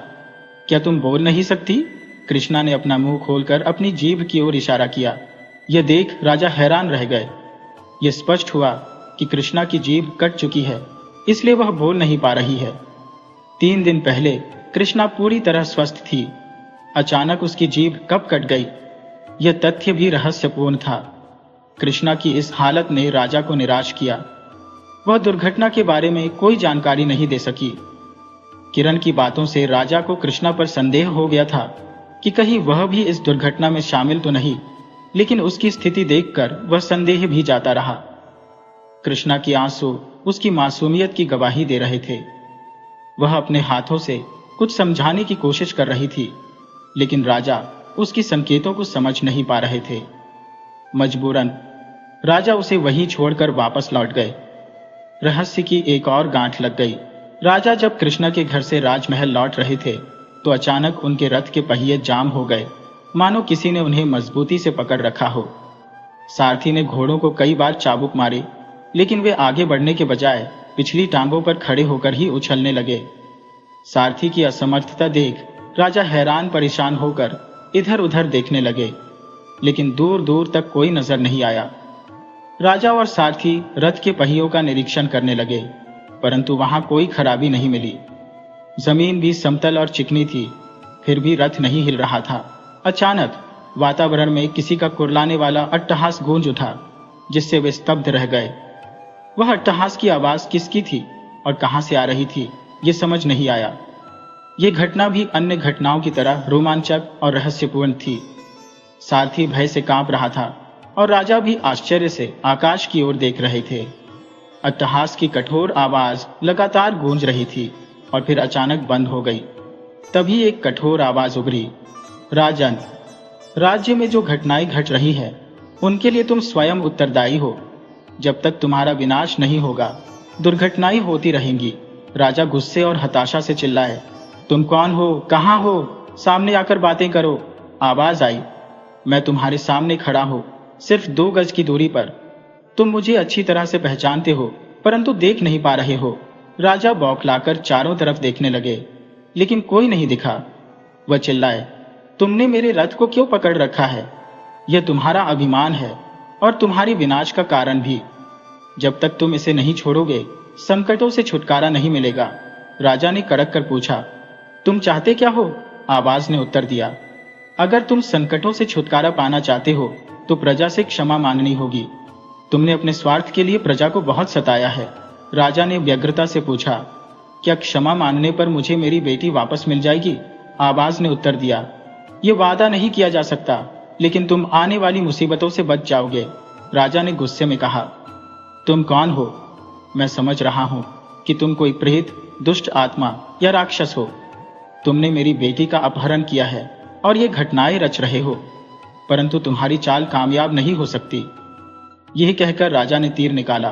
Speaker 1: क्या तुम बोल नहीं सकती? कृष्णा ने अपना मुंह खोलकर अपनी जीभ की ओर इशारा किया। यह देख राजा हैरान रह गए। यह स्पष्ट हुआ कि कृष्णा की जीभ कट चुकी है, इसलिए वह बोल नहीं पा रही है। 3 दिन पहले कृष्णा पूरी तरह स्वस्थ थी। अचानक उसकी जीभ कब कट गई? यह तथ्य भी रहस्यपूर्ण था। कृष्णा की इस हालत ने राजा को निराश किया। वह दुर्घटना के बारे में कोई जानकारी नहीं दे सकी। किरण की बातों से राजा को कृष्णा पर संदेह हो गया था कि कहीं वह भी इस दुर्घटना में शामिल तो नहीं, लेकिन उसकी स्थिति देखकर वह संदेह भी जाता रहा। कृष्णा की आंसू उसकी मासूमियत की गवाही दे रहे थे। वह अपने हाथों से कुछ समझाने की कोशिश कर रही थी, लेकिन राजा उसकी संकेतों को समझ नहीं पा रहे थे। मजबूरन राजा उसे वहीं छोड़कर वापस लौट गए। रहस्य की एक और गांठ लग गई। राजा जब कृष्णा के घर से राजमहल लौट रहे थे तो अचानक उनके रथ के पहिए जाम हो गए, मानो किसी ने उन्हें मजबूती से पकड़ रखा हो। सारथी ने घोड़ों को कई बार चाबुक मारे, लेकिन वे आगे बढ़ने के बजाय पिछली टांगों पर खड़े होकर ही उछलने लगे। सारथी की असमर्थता देख राजा हैरान परेशान होकर इधर उधर देखने लगे, लेकिन दूर दूर तक कोई नजर नहीं आया। राजा और सारथी रथ के पहियों का निरीक्षण करने लगे, परंतु वहां कोई खराबी नहीं मिली। जमीन भी समतल और चिकनी थी, फिर भी रथ नहीं हिल रहा था। अचानक वातावरण में किसी का कुरलाने वाला अट्टहास गूंज उठा, जिससे वे स्तब्ध रह गए। वह अट्टहास की आवाज किसकी थी और कहां से आ रही थी, ये समझ नहीं आया। ये घटना भी अन्य घटनाओं की तरह रोमांचक और रहस्यपूर्ण थी। सारथी भय से कांप रहा था और राजा भी आश्चर्य से आकाश की ओर देख रहे थे। अट्टहास की कठोर आवाज लगातार गूंज रही थी और फिर अचानक बंद हो गई। तभी एक कठोर आवाज उभरी, राजन, राज्य में जो घटनाएं घट रही है उनके लिए तुम स्वयं उत्तरदायी हो। जब तक तुम्हारा विनाश नहीं होगा दुर्घटनाएं होती रहेंगी। राजा गुस्से और हताशा से चिल्लाए, तुम कौन हो, कहां हो, सामने आकर बातें करो। आवाज आई, मैं तुम्हारे सामने खड़ा हूं, सिर्फ 2 गज की दूरी पर। तुम मुझे अच्छी तरह से पहचानते हो, परंतु देख नहीं पा रहे हो। राजा बौखलाकर चारों तरफ देखने लगे, लेकिन कोई नहीं दिखा। वह चिल्लाए, तुमने मेरे रथ को क्यों पकड़ रखा है? यह तुम्हारा अभिमान है और तुम्हारी विनाश का कारण भी। जब तक तुम इसे नहीं छोड़ोगे संकटों से छुटकारा नहीं मिलेगा। राजा ने कड़क कर पूछा, तुम चाहते क्या हो? आवाज ने उत्तर दिया, अगर तुम संकटों से छुटकारा पाना चाहते हो तो प्रजा से क्षमा मांगनी होगी। तुमने अपने स्वार्थ के लिए प्रजा को बहुत सताया है। राजा ने व्यग्रता से पूछा, क्या क्षमा मांगने पर मुझे मेरी बेटी वापस मिल जाएगी? आवाज ने उत्तर दिया, ये वादा नहीं किया जा सकता, लेकिन तुम आने वाली मुसीबतों से बच जाओगे। राजा ने गुस्से में कहा, तुम कौन हो? मैं समझ रहा हूं कि तुम कोई प्रेत, दुष्ट आत्मा या राक्षस हो। तुमने मेरी बेटी का अपहरण किया है और ये घटनाएं रच रहे हो, परंतु तुम्हारी चाल कामयाब नहीं हो सकती। यह कहकर राजा ने तीर निकाला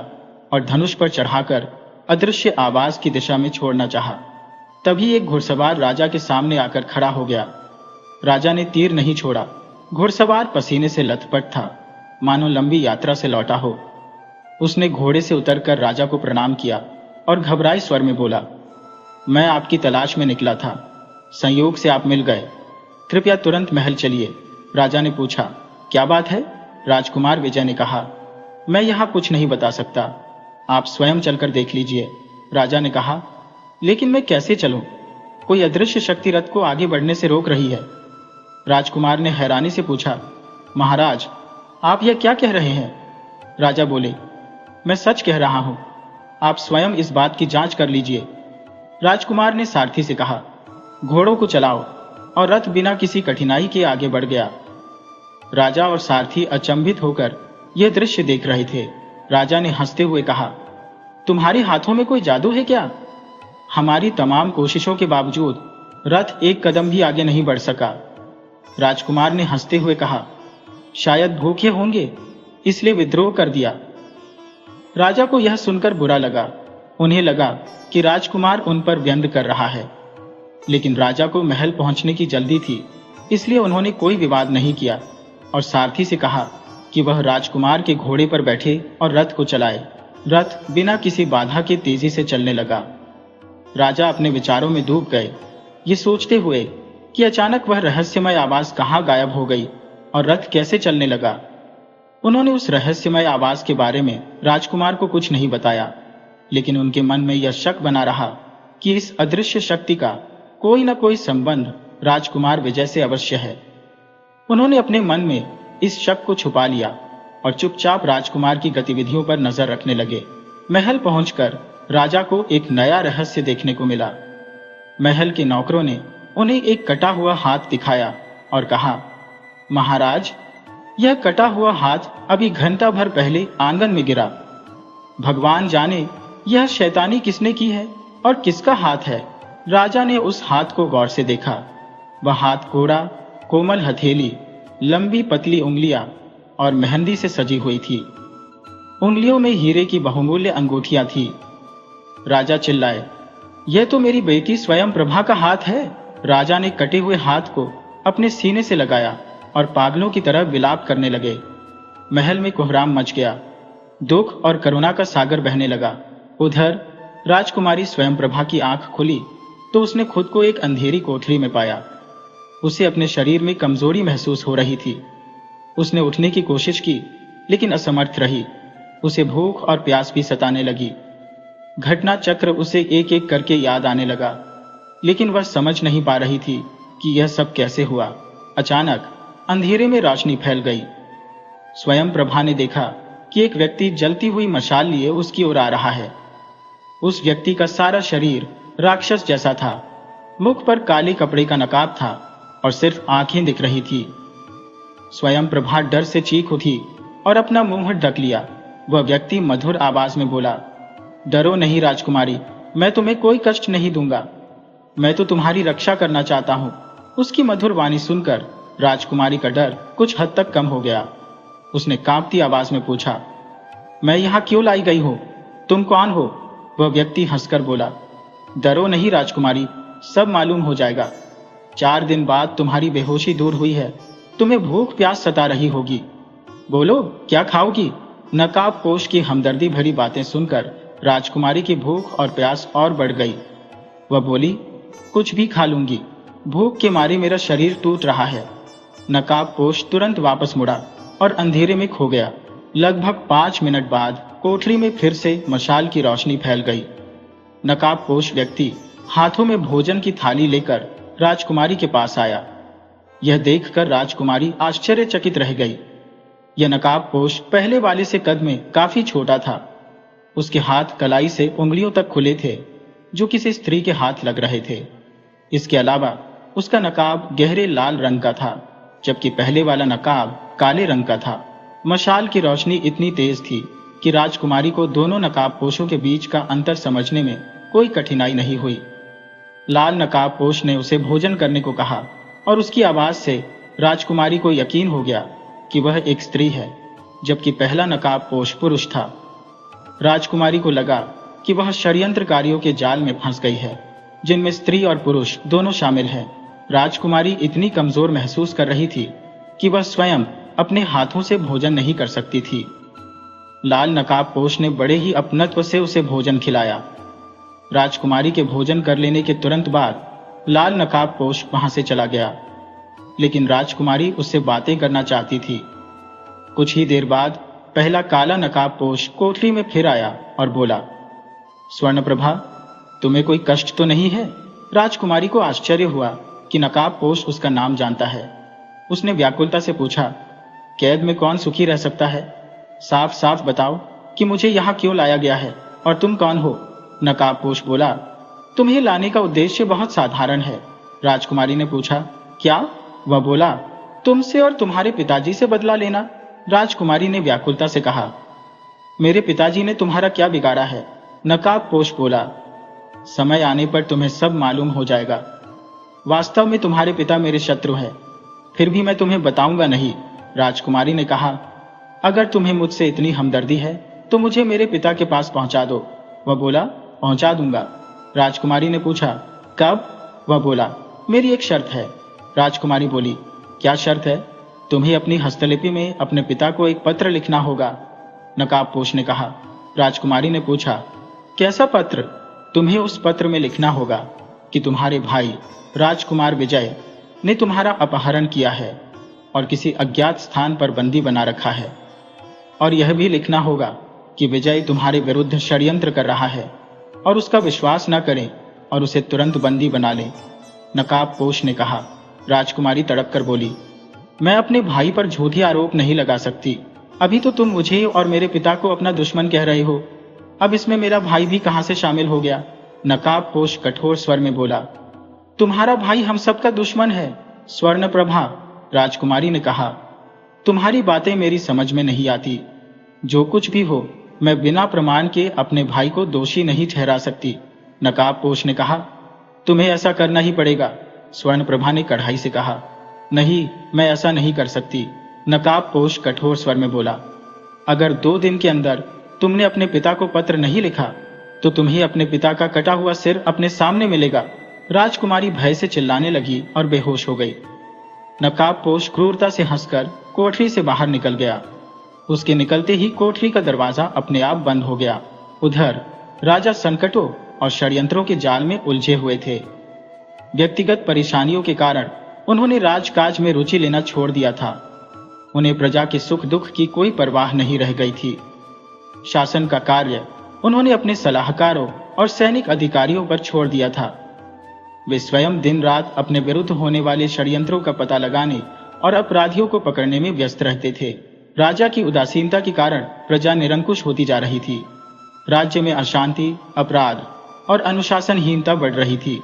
Speaker 1: और धनुष पर चढ़ाकर अदृश्य आवाज की दिशा में छोड़ना चाहा। तभी एक घुड़सवार राजा के सामने आकर खड़ा हो गया। राजा ने तीर नहीं छोड़ा। घुड़सवार पसीने से लथपथ था, मानो लंबी यात्रा से लौटा हो। उसने घोड़े से उतरकर राजा को प्रणाम किया और घबराए स्वर में बोला, मैं आपकी तलाश में निकला था, संयोग से आप मिल गए। कृपया तुरंत महल चलिए। राजा ने पूछा, क्या बात है? राजकुमार विजय ने कहा, मैं यहाँ कुछ नहीं बता सकता, आप स्वयं चलकर देख लीजिए। राजा ने कहा, लेकिन मैं कैसे चलूं? कोई अदृश्य शक्ति रथ को आगे बढ़ने से रोक रही है। राजकुमार ने हैरानी से पूछा, महाराज, आप यह क्या कह रहे हैं? राजा बोले, मैं सच कह रहा हूं, आप स्वयं इस बात की जांच कर लीजिए। राजकुमार ने सारथी से कहा, घोड़ों को चलाओ, और रथ बिना किसी कठिनाई के आगे बढ़ गया। राजा और सारथी अचंभित होकर यह दृश्य देख रहे थे। राजा ने हंसते हुए कहा, तुम्हारे हाथों में कोई जादू है क्या? हमारी तमाम कोशिशों के बावजूद रथ एक कदम भी आगे नहीं बढ़ सका। राजकुमार ने हंसते हुए कहा, शायद भूखे होंगे इसलिए विद्रोह कर दिया। राजा को यह सुनकर बुरा लगा। उन्हें लगा कि राजकुमार उन पर व्यंग कर रहा है, लेकिन राजा को महल पहुंचने की जल्दी थी, इसलिए उन्होंने कोई विवाद नहीं किया और सारथी से कहा कि वह राजकुमार के घोड़े पर बैठे और रथ को चलाए। रथ बिना किसी बाधा के तेजी से चलने लगा। राजा अपने विचारों में डूब गए, ये सोचते हुए कि अचानक वह रहस्यमय आवाज कहाँ गायब हो गई और रथ कैसे चलने लगा। उन्होंने उस रहस्यमय आवाज के बारे में राजकुमार को कुछ नहीं बताया, लेकिन उनके मन में यह शक बना रहा कि इस अदृश्य शक्ति का कोई न कोई संबंध राजकुमार विजय से अवश्य है। उन्होंने अपने मन में इस शक को छुपा लिया और चुपचाप राजकुमार की गतिविधियों पर नजर रखने लगे। महल पहुंचकर राजा को एक नया रहस्य देखने को मिला। महल के नौकरों ने उन्हें एक कटा हुआ हाथ दिखाया और कहा, महाराज, यह कटा हुआ हाथ अभी घंटा भर पहले आंगन में गिरा। भगवान जाने यह शैतानी किसने की है और किसका हाथ है। राजा ने उस हाथ को गौर से देखा। वह हाथ कोड़ा, कोमल हथेली, लंबी पतली उंगलियां और मेहंदी से सजी हुई थी। उंगलियों में हीरे की बहुमूल्य अंगूठियां थी। राजा चिल्लाए, यह तो मेरी बेटी स्वयं प्रभा का हाथ है। राजा ने कटे हुए हाथ को अपने सीने से लगाया और पागलों की तरह विलाप करने लगे। महल में कोहराम मच गया। दुख और करुणा का सागर बहने लगा। उधर राजकुमारी स्वयंप्रभा की आंख खुली तो उसने खुद को एक अंधेरी कोठरी में पाया। उसे अपने शरीर में कमजोरी महसूस हो रही थी। उसने उठने की कोशिश की लेकिन असमर्थ रही। उसे भूख और प्यास भी सताने लगी। घटना चक्र उसे एक एक करके याद आने लगा, लेकिन वह समझ नहीं पा रही थी कि यह सब कैसे हुआ। अचानक अंधेरे में रोशनी फैल गई। स्वयंप्रभा ने देखा कि एक व्यक्ति जलती हुई मशाल लिए उसकी ओर आ रहा है। उस व्यक्ति का सारा शरीर राक्षस जैसा था। मुख पर काले कपड़े का नकाब था और सिर्फ आंखें दिख रही थी। स्वयंप्रभा डर से चीख उठी और अपना मुंह ढक लिया। वह व्यक्ति मधुर आवाज में बोला, डरो नहीं राजकुमारी, मैं तुम्हें कोई कष्ट नहीं दूंगा। मैं तो तुम्हारी रक्षा करना चाहता हूं। उसकी मधुर वाणी सुनकर राजकुमारी का डर कुछ हद तक कम हो गया। उसने कांपती आवाज में पूछा, मैं यहां क्यों लाई गई हो? तुम कौन हो? वह व्यक्ति हंसकर बोला, डरो नहीं राजकुमारी, सब मालूम हो जाएगा। 4 दिन बाद तुम्हारी बेहोशी दूर हुई है। तुम्हें भूख प्यास सता रही होगी। बोलो, क्या खाओगी? नकाबपोश की हमदर्दी भरी बातें सुनकर राजकुमारी की भूख और प्यास और बढ़ गई। वह बोली, कुछ भी खा लूंगी। भूख के मारे मेरा शरीर टूट रहा है। नकाबपोश तुरंत वापस मुड़ा और अंधेरे में खो गया। लगभग 5 मिनट बाद कोठरी में फिर से मशाल की रोशनी फैल गई। नकाबपोश व्यक्ति हाथों में भोजन की थाली लेकर राजकुमारी के पास आया। यह देखकर राजकुमारी आश्चर्यचकित रह गई। यह नकाबपोश पहले वाले से कद में काफी छोटा था। उसके हाथ कलाई से उंगलियों तक खुले थे, जो किसी स्त्री के हाथ लग रहे थे। इसके अलावा उसका नकाब गहरे लाल रंग का था, जबकि पहले वाला नकाब काले रंग का था। मशाल की रोशनी इतनी तेज थी कि राजकुमारी को दोनों नकाबपोशों के बीच का अंतर समझने में कोई कठिनाई नहीं हुई। लाल नकाबपोश ने उसे भोजन करने को कहा और उसकी आवाज से राजकुमारी को यकीन हो गया कि वह एक स्त्री है, जबकि पहला नकाबपोश पुरुष था। राजकुमारी को लगा कि वह षड्यंत्रकारियों के जाल में फंस गई है, जिनमें स्त्री और पुरुष दोनों शामिल हैं। राजकुमारी इतनी कमजोर महसूस कर रही थी कि वह स्वयं अपने हाथों से भोजन नहीं कर सकती थी। लाल नकाबपोश ने बड़े ही अपनत्व से उसे भोजन खिलाया। राजकुमारी के भोजन कर लेने के तुरंत बाद लाल नकाबपोश वहां से चला गया, लेकिन राजकुमारी उससे बातें करना चाहती थी। कुछ ही देर बाद पहला काला नकाबपोश कोठरी में फिर आया और बोला, स्वर्णप्रभा, तुम्हें कोई कष्ट तो नहीं है? राजकुमारी को आश्चर्य हुआ कि नकाबपोश उसका नाम जानता है। उसने व्याकुलता से पूछा, कैद में कौन सुखी रह सकता है? साफ साफ बताओ कि मुझे यहाँ क्यों लाया गया है और तुम कौन हो? नकाबपोश बोला, तुम्हें लाने का उद्देश्य बहुत साधारण है। राजकुमारी ने पूछा, क्या? वह बोला, तुमसे और तुम्हारे पिताजी से बदला लेना। राजकुमारी ने व्याकुलता से कहा, मेरे पिताजी ने तुम्हारा क्या बिगाड़ा है? नकाबपोश बोला, समय आने पर तुम्हें सब मालूम हो जाएगा। वास्तव में तुम्हारे पिता मेरे शत्रु हैं, फिर भी मैं तुम्हें बताऊंगा नहीं। राजकुमारी ने कहा, अगर तुम्हें मुझसे इतनी हमदर्दी है तो मुझे मेरे पिता के पास पहुंचा दो। वह बोला, पहुंचा दूंगा। राजकुमारी ने पूछा, कब? वह बोला, मेरी एक शर्त है। राजकुमारी बोली, क्या शर्त है? तुम्हें अपनी हस्तलिपि में अपने पिता को एक पत्र लिखना होगा। नकाबपोश ने कहा। राजकुमारी ने पूछा, कैसा पत्र? तुम्हें उस पत्र में लिखना होगा कि तुम्हारे भाई राजकुमार विजय ने तुम्हारा अपहरण किया है और किसी अज्ञात स्थान पर बंदी बना रखा है, और यह भी लिखना होगा कि विजय तुम्हारे विरुद्ध षड्यंत्र कर रहा है और उसका विश्वास न करें और उसे तुरंत बंदी बना लें। नकाबपोश ने कहा। राजकुमारी तड़प कर बोली, मैं अपने भाई पर झूठी आरोप नहीं लगा सकती। अभी तो तुम मुझे और मेरे पिता को अपना दुश्मन कह रहे हो, अब इसमें मेरा भाई भी कहां से शामिल हो गया? नकाबपोश कठोर स्वर में बोला, तुम्हारा भाई हम सबका दुश्मन है। स्वर्णप्रभा, राजकुमारी ने कहा, तुम्हारी बातें मेरी समझ में नहीं आती। जो कुछ भी हो, मैं बिना प्रमाण के अपने भाई को दोषी नहीं ठहरा सकती। नकाबपोश ने कहा, तुम्हें ऐसा करना ही पड़ेगा। स्वर्णप्रभा ने कड़ाई से कहा, नहीं, मैं ऐसा नहीं कर सकती। नकाबपोश कठोर स्वर में बोला, अगर 2 दिन के अंदर तुमने अपने पिता को पत्र नहीं लिखा तो तुम्हें अपने पिता का कटा हुआ सिर अपने सामने मिलेगा। राजकुमारी भय से चिल्लाने लगी और बेहोश हो गई। नकाबपोश क्रूरता से हंसकर कोठरी से बाहर निकल गया। उसके निकलते ही कोठरी का दरवाजा अपने आप बंद हो गया। उधर राजा संकटों और षड्यंत्रों के जाल में उलझे हुए थे। व्यक्तिगत परेशानियों के कारण उन्होंने राजकाज में रुचि लेना छोड़ दिया था। उन्हें प्रजा के सुख दुख की कोई परवाह नहीं रह गई थी। शासन का कार्य उन्होंने अपने सलाहकारों और सैनिक अधिकारियों पर छोड़ दिया था। वे स्वयं दिन रात अपने विरुद्ध होने वाले षड्यंत्रों का पता लगाने और अपराधियों को पकड़ने में व्यस्त रहते थे। राजा की उदासीनता के कारण प्रजा निरंकुश होती जा रही थी। राज्य में अशांति, अपराध और अनुशासनहीनता बढ़ रही थी।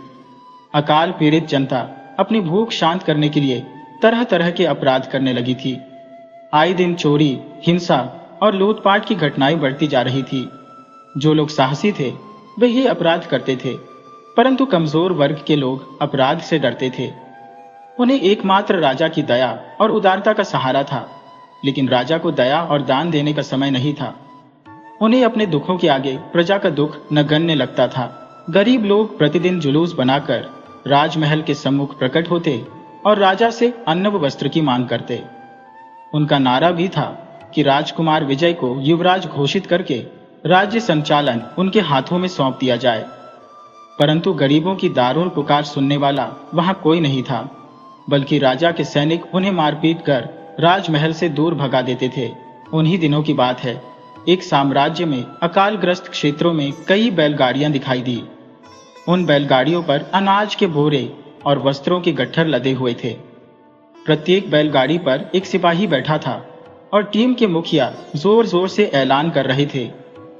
Speaker 1: अकाल पीड़ित जनता अपनी भूख शांत करने के लिए तरह तरह के अपराध करने लगी थी। आए दिन चोरी, हिंसा और लूटपाट की घटनाएं बढ़ती जा रही थी। जो लोग साहसी थे वे ये अपराध करते थे, परंतु कमजोर वर्ग के लोग अपराध से डरते थे। उन्हें एकमात्र राजा की दया और उदारता का सहारा था, लेकिन राजा को दया और दान देने का समय नहीं था। उन्हें अपने दुखों के आगे प्रजा का दुख नगण्य लगता था। गरीब लोग प्रतिदिन जुलूस बनाकर राजमहल के सम्मुख प्रकट होते और राजा से अन्न व वस्त्र की मांग करते। उनका नारा भी था कि राजकुमार विजय को युवराज घोषित करके राज्य संचालन उनके हाथों में सौंप दिया जाए। परंतु गरीबों की दारुण पुकार सुनने वाला वहां कोई नहीं था, बल्कि राजा के सैनिक उन्हें मारपीट कर राजमहल से दूर भगा देते थे। उन्हीं दिनों की बात है, एक साम्राज्य में अकालग्रस्त क्षेत्रों में कई बैलगाड़ियां दिखाई दी। उन बैलगाड़ियों पर अनाज के बोरे और वस्त्रों के गट्ठर लदे हुए थे। प्रत्येक बैलगाड़ी पर एक सिपाही बैठा था और टीम के मुखिया जोर जोर से ऐलान कर रहे थे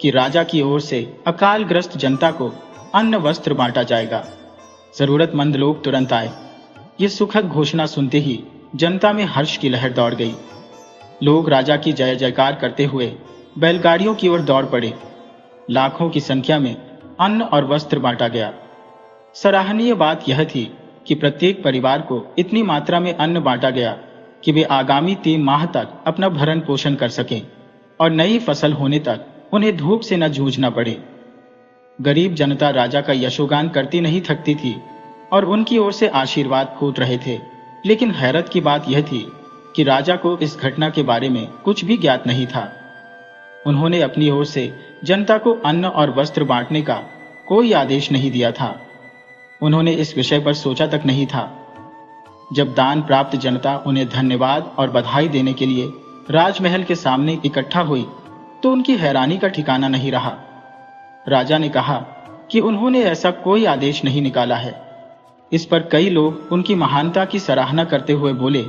Speaker 1: कि राजा की ओर से अकालग्रस्त जनता को अन्न वस्त्र बांटा जाएगा। जरूरतमंद लोग तुरंत आए। ये सुखद घोषणा सुनते ही जनता में हर्ष की लहर दौड़ गई। लोग राजा की जय जयकार करते हुए बैलगाड़ियों की ओर दौड़ पड़े। लाखों की संख्या में अन्न और वस्त्र बांटा गया। सराहनीय बात यह थी कि प्रत्येक परिवार को इतनी मात्रा में अन्न बांटा गया कि वे आगामी 3 माह तक अपना भरण पोषण कर सकें और नई फसल होने तक उन्हें धूप से न जूझना पड़े। गरीब जनता राजा का यशोगान करती नहीं थकती थी और उनकी ओर से आशीर्वाद फूट रहे थे। लेकिन हैरत की बात यह थी कि राजा को इस घटना के बारे में कुछ भी ज्ञात नहीं था। उन्होंने अपनी ओर से जनता को अन्न और वस्त्र बांटने का कोई आदेश नहीं दिया था। उन्होंने इस विषय पर सोचा तक नहीं था। जब दान प्राप्त जनता उन्हें धन्यवाद और बधाई देने के लिए राजमहल के सामने इकट्ठा हुई तो उनकी हैरानी का ठिकाना नहीं रहा। राजा ने कहा कि उन्होंने ऐसा कोई आदेश नहीं निकाला है। इस पर कई लोग उनकी महानता की सराहना करते हुए बोले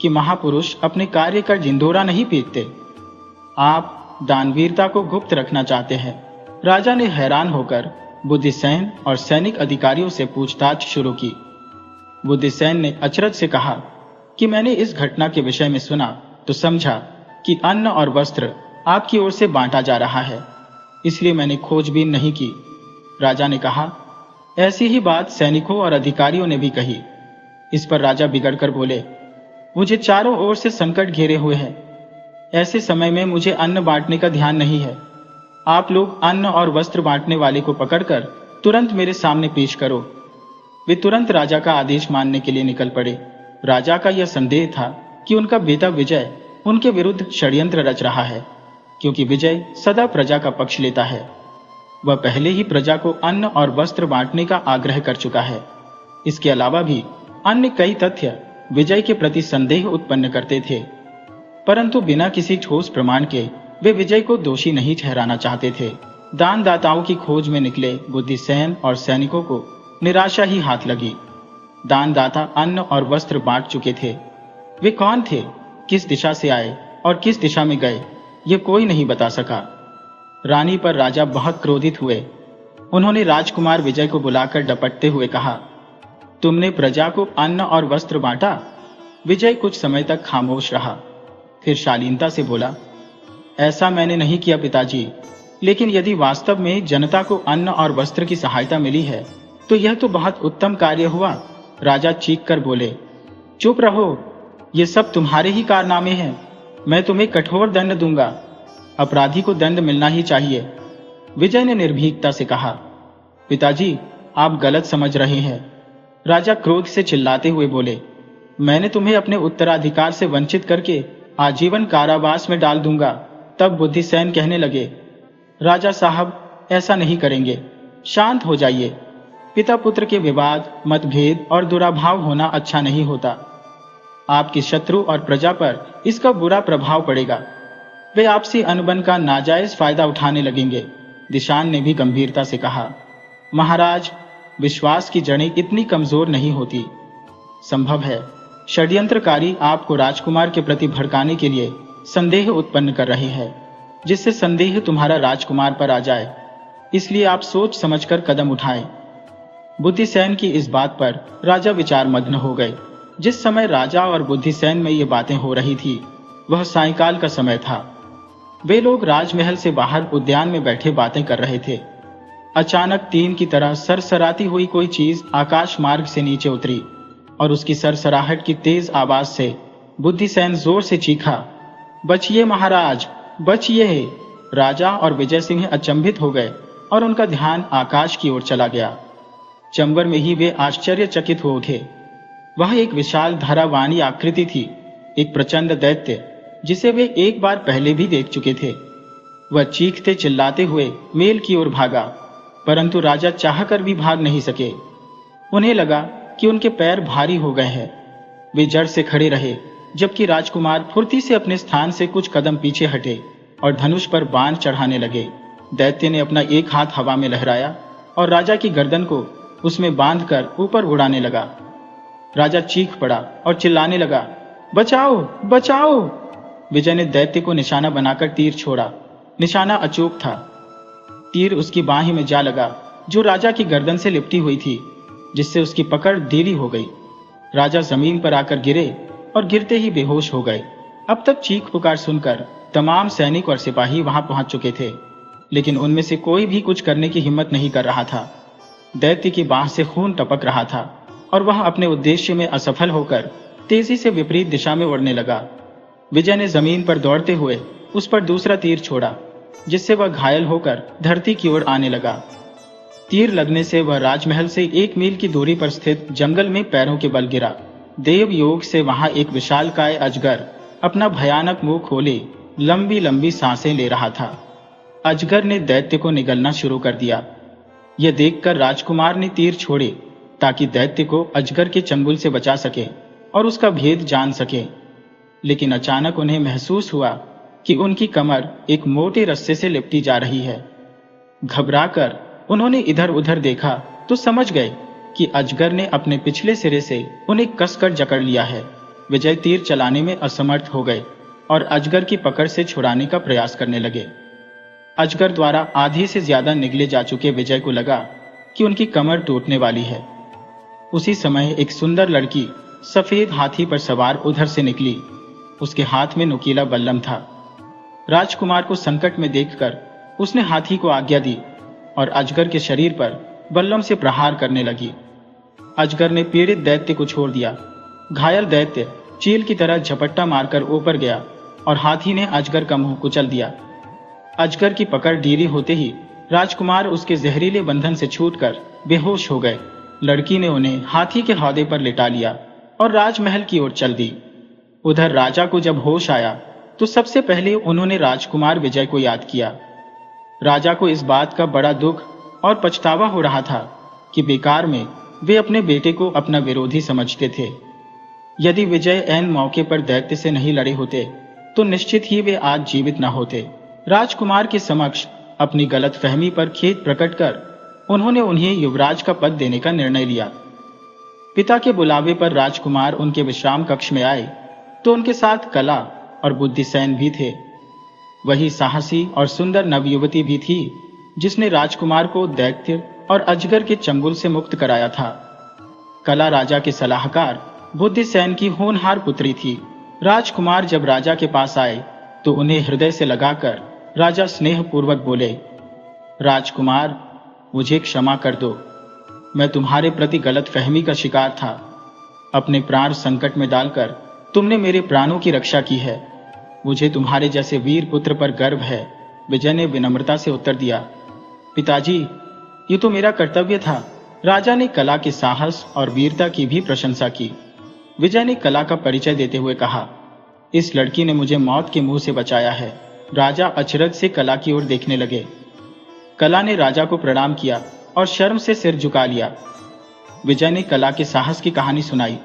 Speaker 1: कि महापुरुष अपने कार्य का जिंदोरा नहीं पीटते। आप दानवीरता को गुप्त रखना चाहते हैं। राजा ने हैरान होकर बुद्धिसेन और सैनिक अधिकारियों से पूछताछ शुरू की। बुद्धिसेन ने अचरज से कहा कि मैंने इस घटना के विषय में सुना तो समझा कि अन्न और वस्त्र आपकी ओर से बांटा जा रहा है, इसलिए मैंने खोजबीन नहीं की। राजा ने कहा, ऐसी ही बात सैनिकों और अधिकारियों ने भी कही। इस पर राजा बिगड़कर बोले, मुझे चारों ओर से संकट घेरे हुए हैं। ऐसे समय में मुझे अन्न बांटने का ध्यान नहीं है। आप लोग अन्न और वस्त्र बांटने वाले को पकड़कर तुरंत मेरे सामने पेश करो। वे तुरंत राजा का आदेश मानने के लिए निकल पड़े। राजा का यह संदेह था कि उनका बेटा विजय उनके विरुद्ध षड्यंत्र रच रहा है, क्योंकि विजय सदा प्रजा का पक्ष लेता है। वह पहले ही प्रजा को अन्न और वस्त्र बांटने का आग्रह कर चुका है। इसके अलावा भी अन्य कई तथ्य विजय के प्रति संदेह उत्पन्न करते थे, परंतु बिना किसी ठोस प्रमाण के वे विजय को दोषी नहीं ठहराना चाहते थे। दानदाताओं की खोज में निकले बुद्धिसेन और सैनिकों को निराशा ही हाथ लगी। दानदाता अन्न और वस्त्र बांट चुके थे। वे कौन थे, किस दिशा से आए और किस दिशा में गए, ये कोई नहीं बता सका। रानी पर राजा बहुत क्रोधित हुए। उन्होंने राजकुमार विजय को बुलाकर डपटते हुए कहा, तुमने प्रजा को अन्न और वस्त्र बांटा? विजय कुछ समय तक खामोश रहा, फिर शालीनता से बोला, ऐसा मैंने नहीं किया पिताजी, लेकिन यदि वास्तव में जनता को अन्न और वस्त्र की सहायता मिली है तो यह तो बहुत उत्तम कार्य हुआ। राजा चीख कर बोले, चुप रहो, ये सब तुम्हारे ही कारनामे हैं। मैं तुम्हें कठोर दंड दूंगा। अपराधी को दंड मिलना ही चाहिए। विजय ने निर्भीकता से कहा, पिताजी, आप गलत समझ रहे हैं। राजा क्रोध से चिल्लाते हुए बोले, मैंने तुम्हें अपने उत्तराधिकार से वंचित करके आजीवन कारावास में डाल दूंगा। तब बुद्धिसेन कहने लगे, राजा साहब ऐसा नहीं करेंगे, शांत हो जाइए। पिता पुत्र के विवाद, मतभेद और दुराभाव होना अच्छा नहीं होता। आपकी शत्रु और प्रजा पर इसका बुरा प्रभाव पड़ेगा। वे आपसी अनबन का नाजायज फायदा उठाने लगेंगे। दिशान ने भी गंभीरता से कहा, महाराज, विश्वास की जड़ें इतनी कमजोर नहीं होती। संभव है षड्यंत्रकारी आपको राजकुमार के प्रति भड़काने के लिए संदेह उत्पन्न कर रहे हैं, जिससे संदेह तुम्हारा राजकुमार पर आ जाए। इसलिए आप सोच समझकर कदम उठाएं। बुद्धिसेन की इस बात पर राजा विचार मग्न हो गए। जिस समय राजा और बुद्धिसेन में ये बातें हो रही थी वह सायंकाल का समय था। वे लोग राजमहल से बाहर उद्यान में बैठे बातें कर रहे थे। अचानक तीन की तरह सरसराती हुई कोई चीज आकाश मार्ग से नीचे उतरी और उसकी सरसराहट की तेज आवाज से बुद्धिसेन जोर से चीखा, बचिए महाराज, बचिए। राजा और विजय सिंह अचंभित हो गए और उनका ध्यान आकाश की ओर चला गया। चंबर में ही वे आश्चर्यचकित हो उठे। वह एक विशाल धरावानी आकृति थी, एक प्रचंड दैत्य जिसे वे एक बार पहले भी देख चुके थे। वह चीखते चिल्लाते हुए मेल की ओर भागा, परंतु राजा चाहकर भी भाग नहीं सके। उन्हें लगा कि उनके पैर भारी हो गए हैं। वे जड़ से खड़े रहे, जबकि राजकुमार फुर्ती से अपने स्थान से कुछ कदम पीछे हटे और धनुष पर बाण चढ़ाने लगे। दैत्य ने अपना एक हाथ हवा में लहराया और राजा की गर्दन को उसमें बांधकर ऊपर उड़ाने लगा। राजा चीख पड़ा और चिल्लाने लगा, बचाओ, बचाओ। विजय ने दैत्य को निशाना बनाकर तीर छोड़ा। निशाना अचूक था। तीर उसकी बाहीं में जा लगा, जो राजा की गर्दन से लिपटी हुई थी, जिससे उसकी पकड़ ढीली हो गई। राजा जमीन पर आकर गिरे और गिरते ही बेहोश हो गए। अब तक चीख पुकार सुनकर तमाम सैनिक और सिपाही वहां पहुंच चुके थे, लेकिन उनमें से कोई भी कुछ करने की हिम्मत नहीं कर रहा था। दैत्य की बाह से खून टपक रहा था और वह अपने उद्देश्य में असफल होकर तेजी से विपरीत दिशा में उड़ने लगा। विजय ने जमीन पर दौड़ते हुए उस पर दूसरा तीर छोड़ा, जिससे वह घायल होकर धरती की ओर आने लगा। तीर लगने से वह राजमहल से 1 मील की दूरी पर स्थित जंगल में पैरों के बल गिरा। देव योग से वहां एक विशालकाय अजगर अपना भयानक मुंह खोले लंबी लंबी सांसें ले रहा था। अजगर ने दैत्य को निगलना शुरू कर दिया। यह देखकर राजकुमार ने तीर छोड़े ताकि दैत्य को अजगर के चंगुल से बचा सके और उसका भेद जान सके। लेकिन अचानक उन्हें महसूस हुआ कि उनकी कमर एक मोटे रस्से से लिपटी जा रही है। घबराकर उन्होंने इधर उधर देखा तो समझ गए कि अजगर ने अपने पिछले सिरे से उन्हें कसकर जकड़ लिया है। विजय तीर चलाने में असमर्थ हो गए और अजगर की पकड़ से छुड़ाने का प्रयास करने लगे। अजगर द्वारा आधे से ज्यादा निगले जा चुके विजय को लगा कि उनकी कमर टूटने वाली है। उसी समय एक सुंदर लड़की सफेद हाथी पर सवार उधर से निकली। उसके हाथ में नुकीला बल्लम था। राजकुमार को संकट में देखकर उसने हाथी को आज्ञा दी और अजगर के शरीर पर बल्लम से प्रहार करने लगी। अजगर ने पीड़ित दैत्य को छोड़ दिया। घायल दैत्य चील की तरह झपट्टा मारकर ऊपर गया और हाथी ने अजगर का मुंह कुचल दिया। अजगर की पकड़ ढीली होते ही राजकुमार उसके जहरीले बंधन से छूटकर बेहोश हो गए। लड़की ने उन्हें हाथी के हौदे पर लिटा लिया और राजमहल की ओर चल दी। उधर राजा को जब होश आया तो सबसे पहले उन्होंने राजकुमार विजय को याद किया। राजा को इस बात का बड़ा दुख और पछतावा हो रहा था कि बेकार में वे अपने बेटे को अपना विरोधी समझते थे। यदि विजय ऐन मौके पर दैत्य से नहीं लड़े होते तो निश्चित ही वे आज जीवित न होते। राजकुमार के समक्ष अपनी गलतफहमी पर खेद प्रकट कर उन्होंने उन्हें युवराज का पद देने का निर्णय लिया। पिता के बुलावे पर राजकुमार उनके विश्राम कक्ष में आए तो उनके साथ कला और बुद्धिसेन भी थे। वही साहसी और सुंदर नवयुवती भी थी जिसने राजकुमार को दैत्य और अजगर के चंगुल से मुक्त कराया था। कला राजा के सलाहकार बुद्धिसेन की होनहार पुत्री थी। राजकुमार जब राजा के पास आए तो उन्हें हृदय से लगाकर राजा स्नेहपूर्वक बोले, राजकुमार, मुझे क्षमा कर दो। मैं तुम्हारे प्रति गलतफहमी का शिकार था। अपने प्राण संकट में डालकर तुमने मेरे प्राणों की रक्षा की है। मुझे तुम्हारे जैसे वीर पुत्र पर गर्व है। विजय ने विनम्रता से उत्तर दिया, पिताजी, ये तो मेरा कर्तव्य था। राजा ने कला के साहस और वीरता की भी प्रशंसा की। विजय ने कला का परिचय देते हुए कहा, इस लड़की ने मुझे मौत के मुंह से बचाया है। राजा अचरज से कला की ओर देखने लगे। कला ने राजा को प्रणाम किया और शर्म से सिर झुका लिया। विजय ने कला के साहस की कहानी सुनाई।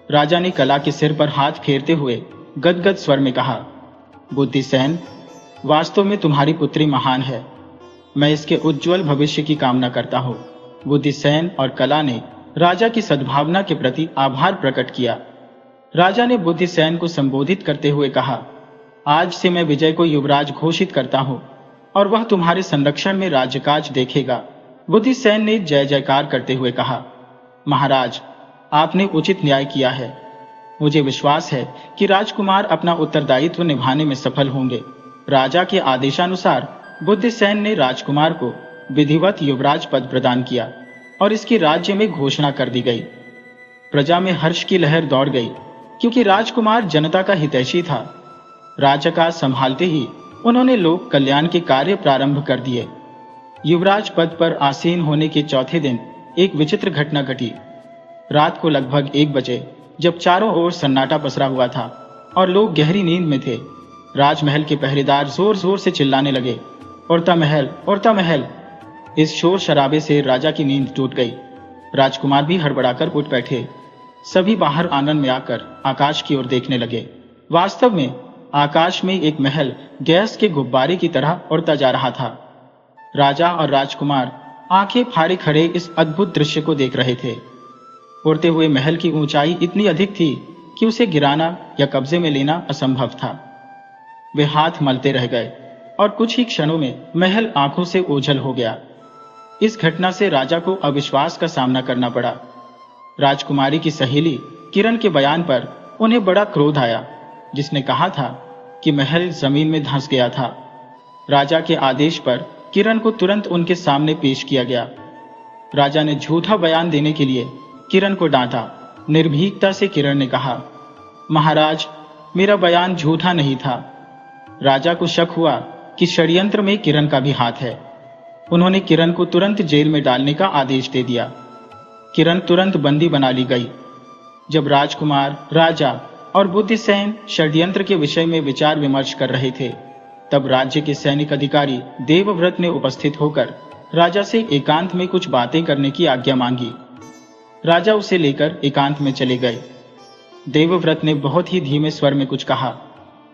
Speaker 1: राजा ने कला के सिर पर हाथ फेरते हुए गदगद स्वर में कहा, बुद्धिसेन, वास्तव में तुम्हारी पुत्री महान है। मैं इसके उज्जवल भविष्य की कामना करता हूँ। बुद्धिसेन और कला ने राजा की सद्भावना के प्रति आभार प्रकट किया। राजा ने बुद्धिसेन को संबोधित करते हुए कहा, आज से मैं विजय को युवराज घोषित करता हूँ और वह तुम्हारे संरक्षण में राज्यकाज देखेगा। बुद्धिसेन ने जय जयकार करते हुए कहा, महाराज, आपने उचित न्याय किया है। मुझे विश्वास है कि राजकुमार अपना उत्तरदायित्व निभाने में सफल होंगे। राजा के आदेशानुसार बुद्धिसेन ने राजकुमार को विधिवत युवराज पद प्रदान किया और इसकी राज्य में घोषणा कर दी गई। प्रजा में हर्ष की लहर दौड़ गई, क्योंकि राजकुमार जनता का हितैषी था। राज्यकाज संभालते ही उन्होंने लोक कल्याण के कार्य प्रारंभ कर दिए। युवराज पद पर आसीन होने के चौथे दिन एक विचित्र घटना घटी। रात को लगभग 1 बजे, जब चारों ओर सन्नाटा पसरा हुआ था और लोग गहरी नींद में थे, राजमहल के पहरेदार जोर जोर से चिल्लाने लगे, उड़ता महल, उड़ता महल। इस शोर शराबे से राजा की नींद टूट गई। राजकुमार भी हड़बड़ाकर उठ बैठे। सभी बाहर आंगन में आकर आकाश की ओर देखने लगे। वास्तव में आकाश में एक महल गैस के गुब्बारे की तरह उड़ता जा रहा था। राजा और राजकुमार आंखें फाड़े खड़े इस अद्भुत दृश्य को देख रहे थे। उड़ते हुए महल की ऊंचाई इतनी अधिक थी कि उसे गिराना या कब्जे में लेना असंभव था। वे हाथ मलते रह गए और कुछ ही क्षणों में महल आंखों से ओझल हो गया। इस घटना से राजा को अविश्वास का सामना करना पड़ा। राजकुमारी की सहेली किरण के बयान पर उन्हें बड़ा क्रोध आया, जिसने कहा था कि महल जमीन में धंस गया था। राजा के आदेश पर किरण को तुरंत उनके सामने पेश किया गया। राजा ने झूठा बयान देने के लिए किरण को डांटा। निर्भीकता से किरण ने कहा, महाराज, मेरा बयान झूठा नहीं था। राजा को शक हुआ कि षड्यंत्र में किरण का भी हाथ है। उन्होंने किरण को तुरंत जेल में डालने का आदेश दे दिया। किरण तुरंत बंदी बना ली गई। जब राजकुमार, राजा और बुद्धिसेन षड्यंत्र के विषय में विचार विमर्श कर रहे थे, तब राज्य के सैनिक अधिकारी देवव्रत ने उपस्थित होकर राजा से एकांत में कुछ बातें करने की आज्ञा मांगी। राजा उसे लेकर एकांत में चले गए। देवव्रत ने बहुत ही धीमे स्वर में कुछ कहा,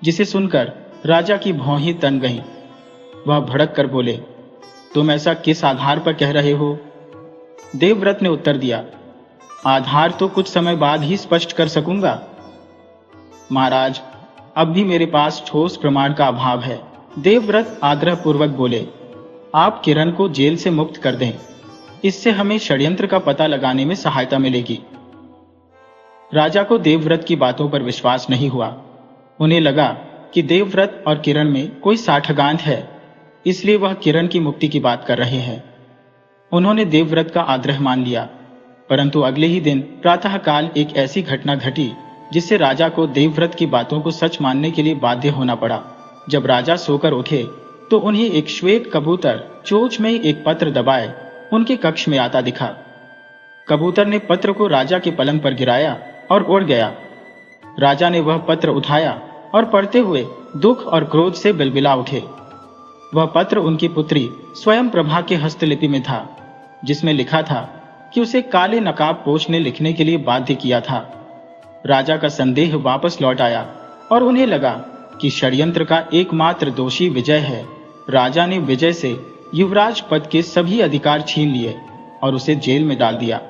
Speaker 1: जिसे सुनकर राजा की भौहें तन गईं। वह भड़क कर बोले, तुम ऐसा किस आधार पर कह रहे हो? देवव्रत ने उत्तर दिया, आधार तो कुछ समय बाद ही स्पष्ट कर सकूंगा। महाराज, अब भी मेरे पास ठोस प्रमाण का अभाव है। देवव्रत आग्रहपूर्वक बोले, आप किरण को जेल से मुक्त कर दें। इससे हमें षड्यंत्र का पता लगाने में सहायता मिलेगी। राजा को देवव्रत की बातों पर विश्वास नहीं हुआ। उन्हें लगा कि देवव्रत और किरण में कोई साठगांठ है, इसलिए वह किरण की मुक्ति की बात कर रहे हैं। उन्होंने देवव्रत का आग्रह मान लिया, परंतु अगले ही दिन प्रातःकाल एक ऐसी घटना घटी जिससे राजा को देवव्रत की बातों को सच मानने के लिए बाध्य होना पड़ा। जब राजा सोकर उठे तो उन्हें एक श्वेत कबूतर चोंच में एक पत्र दबाए उनके कक्ष में आता दिखा। कबूतर ने पत्र को राजा के पलंग पर गिराया और उड़ गया। राजा ने वह पत्र उठाया और पढ़ते हुए दुख और क्रोध से बिलबिला उठे। वह पत्र उनकी पुत्री स्वयं प्रभा के हस्तलिपि में था, जिसमें लिखा था कि उसे काले नकाबपोश ने लिखने के लिए बाध्य किया था। राजा का संदेह वापस लौट आया और उन्हें लगा कि षड्यंत्र का एकमात्र दोषी विजय है। राजा ने विजय से युवराज पद के सभी अधिकार छीन लिए और उसे जेल में डाल दिया।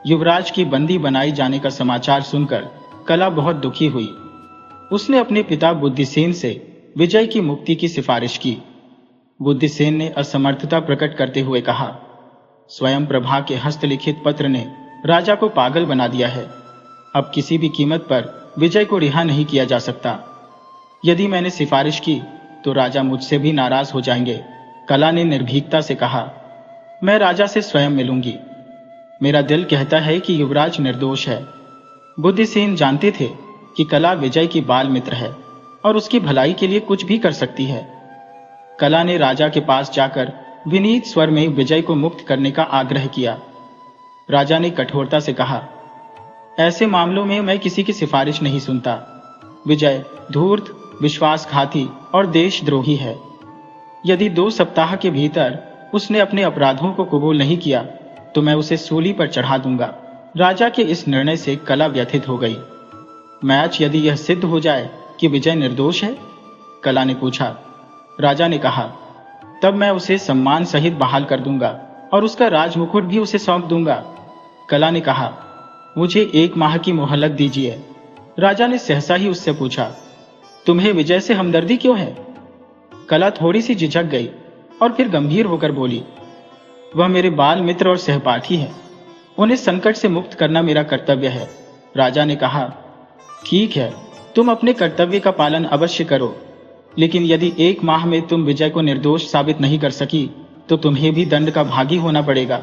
Speaker 1: युवराज की बंदी बनाई जाने का समाचार सुनकर कला बहुत दुखी हुई। उसने अपने पिता बुद्धिसेन से विजय की मुक्ति की सिफारिश की। बुद्धिसेन ने असमर्थता प्रकट करते हुए कहा, स्वयं प्रभा के हस्तलिखित पत्र ने राजा को पागल बना दिया है। अब किसी भी कीमत पर विजय को रिहा नहीं किया जा सकता। यदि मैंने सिफारिश की तो राजा मुझसे भी नाराज हो जाएंगे। कला ने निर्भीकता से कहा, मैं राजा से स्वयं मिलूंगी। मेरा दिल कहता है कि युवराज निर्दोष है। बुद्धिसेन जानते थे कि कला विजय की बाल मित्र है और उसकी भलाई के लिए कुछ भी कर सकती है। कला ने राजा के पास जाकर विनीत स्वर में विजय को मुक्त करने का आग्रह किया। राजा ने कठोरता से कहा, ऐसे मामलों में मैं किसी की सिफारिश नहीं सुनता। विजय धूर्त, विश्वासघाती और देशद्रोही है। यदि 2 सप्ताह के भीतर उसने अपने अपराधों को कबूल नहीं किया तो मैं उसे सूली पर चढ़ा दूंगा। राजा के इस निर्णय से कला व्यथित हो गई। मैच यदि यह सिद्ध हो जाए कि विजय निर्दोष है? कला ने पूछा। राजा ने कहा, तब मैं उसे सम्मान सहित बहाल कर दूंगा और उसका राजमुकुट भी उसे सौंप दूंगा। कला ने कहा, मुझे 1 माह की मोहलत दीजिए। राजा ने सहसा ही उससे पूछा, तुम्हें विजय से हमदर्दी क्यों है? कला थोड़ी सी झिझक गई और फिर गंभीर होकर बोली, वह मेरे बाल मित्र और सहपाठी है। उन्हें संकट से मुक्त करना मेरा कर्तव्य है। राजा ने कहा, ठीक है, तुम अपने कर्तव्य का पालन अवश्य करो, लेकिन यदि 1 माह में तुम विजय को निर्दोष साबित नहीं कर सकी तो तुम्हें भी दंड का भागी होना पड़ेगा।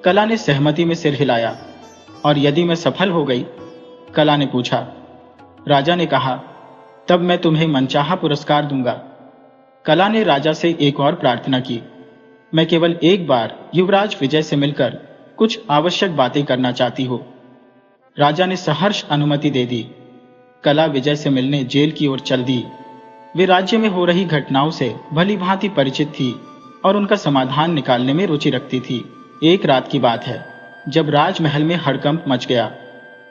Speaker 1: कला ने सहमति में सिर हिलाया। और यदि मैं सफल हो गई? कला ने पूछा। राजा ने कहा, तब मैं तुम्हें मनचाहा पुरस्कार दूंगा। कला ने राजा से एक और प्रार्थना की, मैं केवल एक बार युवराज विजय से मिलकर कुछ आवश्यक बातें करना चाहती हूं। राजा ने सहर्ष अनुमति दे दी। कला विजय से मिलने जेल की ओर चल दी। वे राज्य में हो रही घटनाओं से भली भांति परिचित थी और उनका समाधान निकालने में रुचि रखती थी। एक रात की बात है जब राजमहल में हड़कंप मच गया,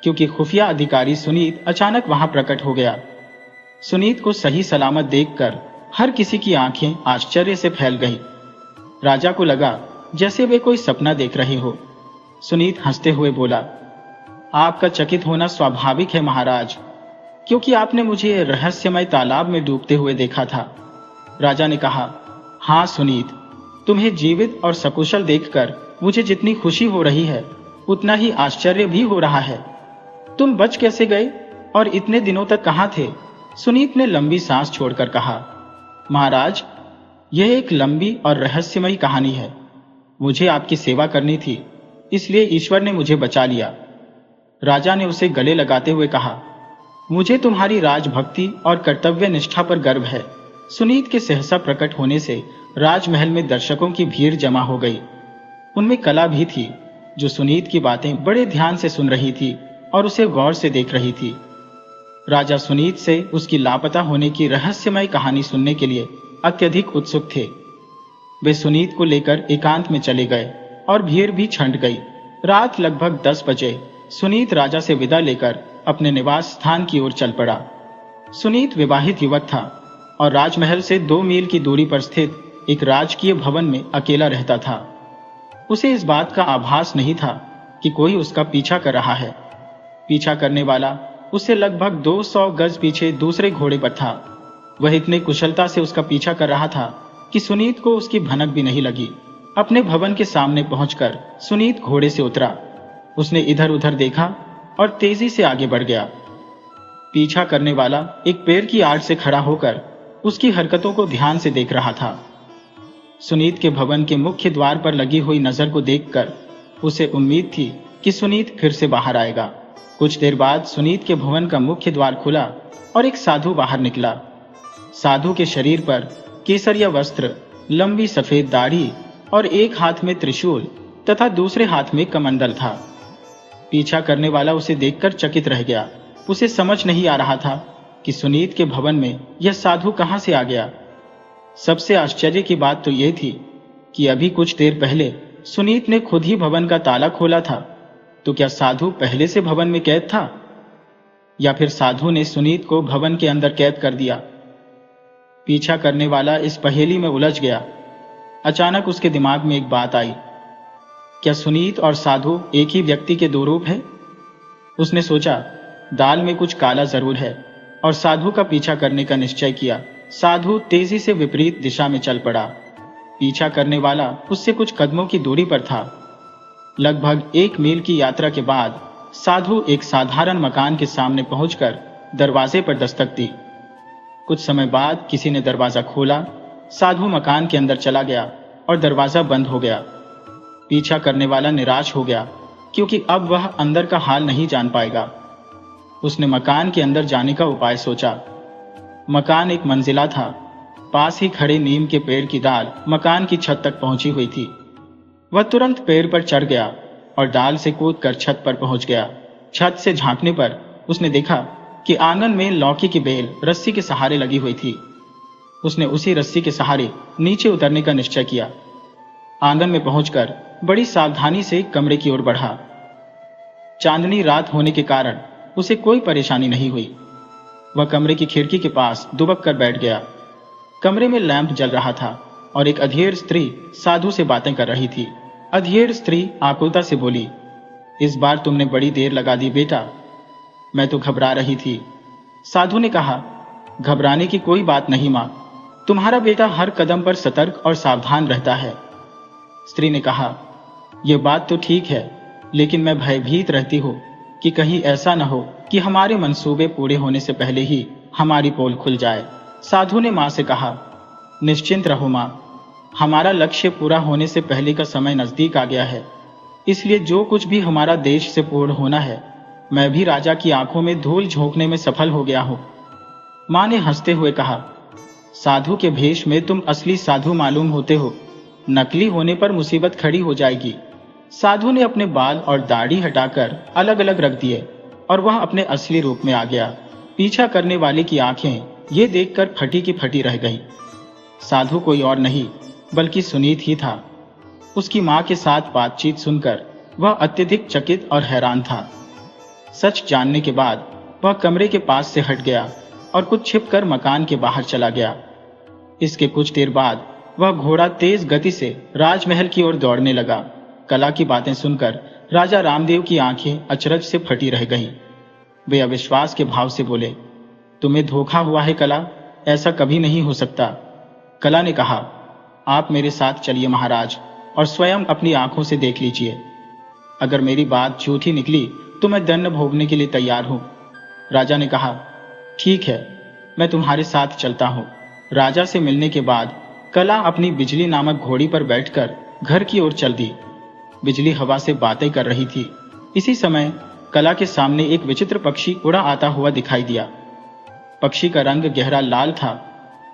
Speaker 1: क्योंकि खुफिया अधिकारी सुनीत अचानक वहां प्रकट हो गया। सुनीत को सही सलामत देखकर हर किसी की आंखें आश्चर्य से फैल गईं। राजा को लगा जैसे वे कोई सपना देख रहे हो। सुनीत हंसते हुए बोला, आपका चकित होना स्वाभाविक है महाराज, क्योंकि आपने मुझे रहस्यमय तालाब में डूबते हुए देखा था। राजा ने कहा, हाँ सुनीत, तुम्हें जीवित और सकुशल देखकर मुझे जितनी खुशी हो रही है उतना ही आश्चर्य भी हो रहा है। तुम बच कैसे गए और इतने दिनों तक कहां थे? सुनीत ने लंबी सांस छोड़कर कहा, महाराज, यह एक लंबी और रहस्यमयी कहानी है। मुझे आपकी सेवा करनी थी, इसलिए ईश्वर ने मुझे बचा लिया। राजा ने उसे गले लगाते हुए कहा, मुझे तुम्हारी राजभक्ति और कर्तव्य निष्ठा पर गर्व है। सुनीत के सहसा प्रकट होने से राजमहल में दर्शकों की भीड़ जमा हो गई। उनमें कला भी थी, जो सुनीत की बातें बड़े ध्यान से सुन रही थी और उसे गौर से देख रही थी। राजा सुनीत से उसकी लापता होने की रहस्यमय कहानी सुनने के लिए अत्यधिक उत्सुक थे। वे सुनीत को लेकर एकांत में चले गए और भीड़ भी छंट गई। रात लगभग 10 बजे सुनीत राजा से विदा लेकर अपने निवास स्थान की ओर चल पड़ा। सुनीत विवाहित युवक था और राजमहल से 2 मील की दूरी पर स्थित एक राजकीय भवन में अकेला रहता था। उसे इस बात का आभास नहीं था कि कोई उसका पीछा कर रहा है। पीछा करने वाला उससे लगभग 200 गज पीछे दूसरे घोड़े पर था। वह इतने कुशलता से उसका पीछा कर रहा था कि सुनीत को उसकी भनक भी नहीं लगी। अपने भवन के सामने पहुंचकर सुनीत घोड़े से उतरा। उसने इधर उधर देखा और तेजी से आगे बढ़ गया। पीछा करने वाला एक पेड़ की आड़ से खड़ा होकर उसकी हरकतों को ध्यान से देख रहा था। सुनीत के भवन के मुख्य द्वार पर लगी हुई नजर को देखकर उसे उम्मीद थी कि सुनीत फिर से बाहर आएगा। कुछ देर बाद सुनीत के भवन का मुख्य द्वार खुला और एक साधु बाहर निकला। साधु के शरीर पर केसरिया वस्त्र, लंबी सफेद दाढ़ी और एक हाथ में त्रिशूल तथा दूसरे हाथ में कमंडल था। पीछा करने वाला उसे देखकर चकित रह गया। उसे समझ नहीं आ रहा था कि सुनीत के भवन में यह साधु कहां से आ गया। सबसे आश्चर्य की बात तो यह थी कि अभी कुछ देर पहले सुनीत ने खुद ही भवन का ताला खोला था। तो क्या साधु पहले से भवन में कैद था, या फिर साधु ने सुनीत को भवन के अंदर कैद कर दिया? पीछा करने वाला इस पहेली में उलझ गया। अचानक उसके दिमाग में एक बात आई, क्या सुनीत और साधु एक ही व्यक्ति के 2 रूप हैं? उसने सोचा, दाल में कुछ काला जरूर है, और साधु का पीछा करने का निश्चय किया। साधु तेजी से विपरीत दिशा में चल पड़ा। पीछा करने वाला उससे कुछ कदमों की दूरी पर था। लगभग 1 मील की यात्रा के बाद साधु एक साधारण मकान के सामने पहुंचकर दरवाजे पर दस्तक दी। कुछ समय बाद किसी ने दरवाजा खोला। साधु मकान के अंदर चला गया और दरवाजा बंद हो गया। पीछा करने वाला निराश हो गया, क्योंकि अब वह अंदर का हाल नहीं जान पाएगा। उसने मकान के अंदर जाने का उपाय सोचा। मकान एक मंजिला था। पास ही खड़े नीम के पेड़ की डाल मकान की छत तक पहुंची हुई थी। वह तुरंत पेड़ पर चढ़ गया और डाल से कूदकर छत पर पहुंच गया। छत से झांकने पर उसने देखा कि आंगन में लौकी की बेल रस्सी के सहारे लगी हुई थी। उसने उसी रस्सी के सहारे नीचे उतरने का निश्चय किया। आंगन में पहुंचकर बड़ी सावधानी से कमरे की ओर बढ़ा। चांदनी रात होने के कारण उसे कोई परेशानी नहीं हुई। वह कमरे की खिड़की के पास दुबक कर बैठ गया। कमरे में लैंप जल रहा था और एक अधेड़ स्त्री साधु से बातें कर रही थी। अधेड़ स्त्री आकुलता से बोली, इस बार तुमने बड़ी देर लगा दी बेटा, मैं तो घबरा रही थी। साधु ने कहा, घबराने की कोई बात नहीं मां, तुम्हारा बेटा हर कदम पर सतर्क और सावधान रहता है। स्त्री ने कहा, यह बात तो ठीक है, लेकिन मैं भयभीत रहती हूं कि कहीं ऐसा न हो कि हमारे मंसूबे पूरे होने से पहले ही हमारी पोल खुल जाए। साधु ने मां से कहा, निश्चिंत रहो मां, हमारा लक्ष्य पूरा होने से पहले का समय नजदीक आ गया है, इसलिए जो कुछ भी हमारा देश से पूर्ण होना है, मैं भी राजा की आंखों में धूल झोंकने में सफल हो गया हूं। मां ने हंसते हुए कहा, साधु के भेष में तुम असली साधु मालूम होते हो, नकली होने पर मुसीबत खड़ी हो जाएगी। साधु ने अपने बाल और दाढ़ी हटाकर अलग अलग रख दिए और वह अपने असली रूप में आ गया। पीछा करने वाले की आंखें ये देखकर फटी की फटी रह गई। साधु कोई और नहीं बल्कि सुनीत ही था। उसकी मां के साथ बातचीत सुनकर वह अत्यधिक चकित और हैरान था। सच जानने के बाद वह कमरे के पास से हट गया और कुछ छिपकर मकान के बाहर चला गया। इसके कुछ देर बाद वह घोड़ा तेज गति से राजमहल की ओर दौड़ने लगा। कला की बातें सुनकर राजा रामदेव की आंखें अचरज से फटी रह गईं। वे अविश्वास के भाव से बोले, तुम्हें धोखा हुआ है कला, ऐसा कभी नहीं हो सकता। कला ने कहा, आप मेरे साथ चलिए महाराज और स्वयं अपनी आंखों से देख लीजिए। अगर मेरी बात झूठी निकली तो मैं दंड भोगने के लिए तैयार हूं। राजा ने कहा, ठीक है, मैं तुम्हारे साथ चलता हूं। राजा से मिलने के बाद कला अपनी बिजली नामक घोड़ी पर बैठकर घर की ओर चल दी। बिजली हवा से बातें कर रही थी। इसी समय कला के सामने एक विचित्र पक्षी उड़ा आता हुआ दिखाई दिया। पक्षी का रंग गहरा लाल था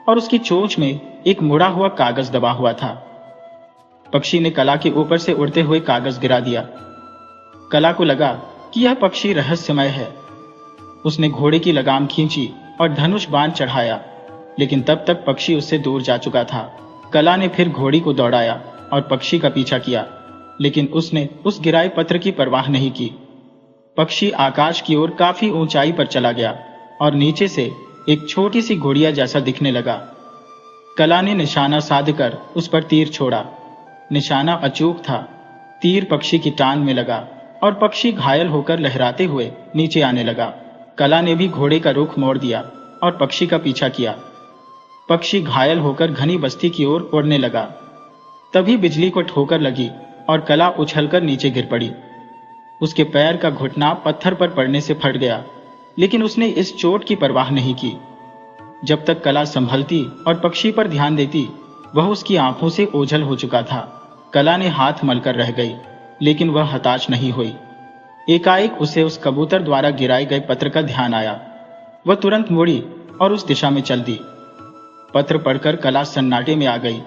Speaker 1: और उसकी चोंच में एक मुड़ा हुआ कागज दबा हुआ था। पक्षी ने कला के ऊपर से उड़ते हुए कागज गिरा दिया। कला को लगा कि यह पक्षी रहस्यमय है। उसने घोड़े की लगाम खींची और धनुष बाण चढ़ाया, लेकिन तब तक पक्षी उससे दूर जा चुका था। कला ने फिर घोड़ी को दौड़ाया और पक्षी का पीछा किया, लेकिन उसने उस गिराए पत्र की परवाह नहीं की। पक्षी आकाश की ओर काफी ऊंचाई पर चला गया और नीचे से एक छोटी सी गुड़िया जैसा दिखने लगा। कला ने निशाना साधकर उस पर तीर छोड़ा। निशाना अचूक था। तीर पक्षी की टांग में लगा और पक्षी घायल होकर लहराते हुए नीचे आने लगा। कला ने भी घोड़े का रुख मोड़ दिया और पक्षी का पीछा किया। पक्षी घायल होकर घनी बस्ती की ओर उड़ने लगा। तभी बिजली को ठोकर लगी और कला उछलकर नीचे गिर पड़ी। उसके पैर का घुटना पत्थर पर पड़ने से फट गया, लेकिन उसने इस चोट की परवाह नहीं की। जब तक कला संभलती और पक्षी पर ध्यान देती, वह उसकी आंखों से ओझल हो चुका था। कला ने हाथ मलकर रह गई, लेकिन वह हताश नहीं हुई। एकाएक उसे उस कबूतर द्वारा गिराए गए पत्र का ध्यान आया। वह तुरंत मुड़ी और उस दिशा में चल दी। पत्र पढ़कर कला सन्नाटे में आ गई।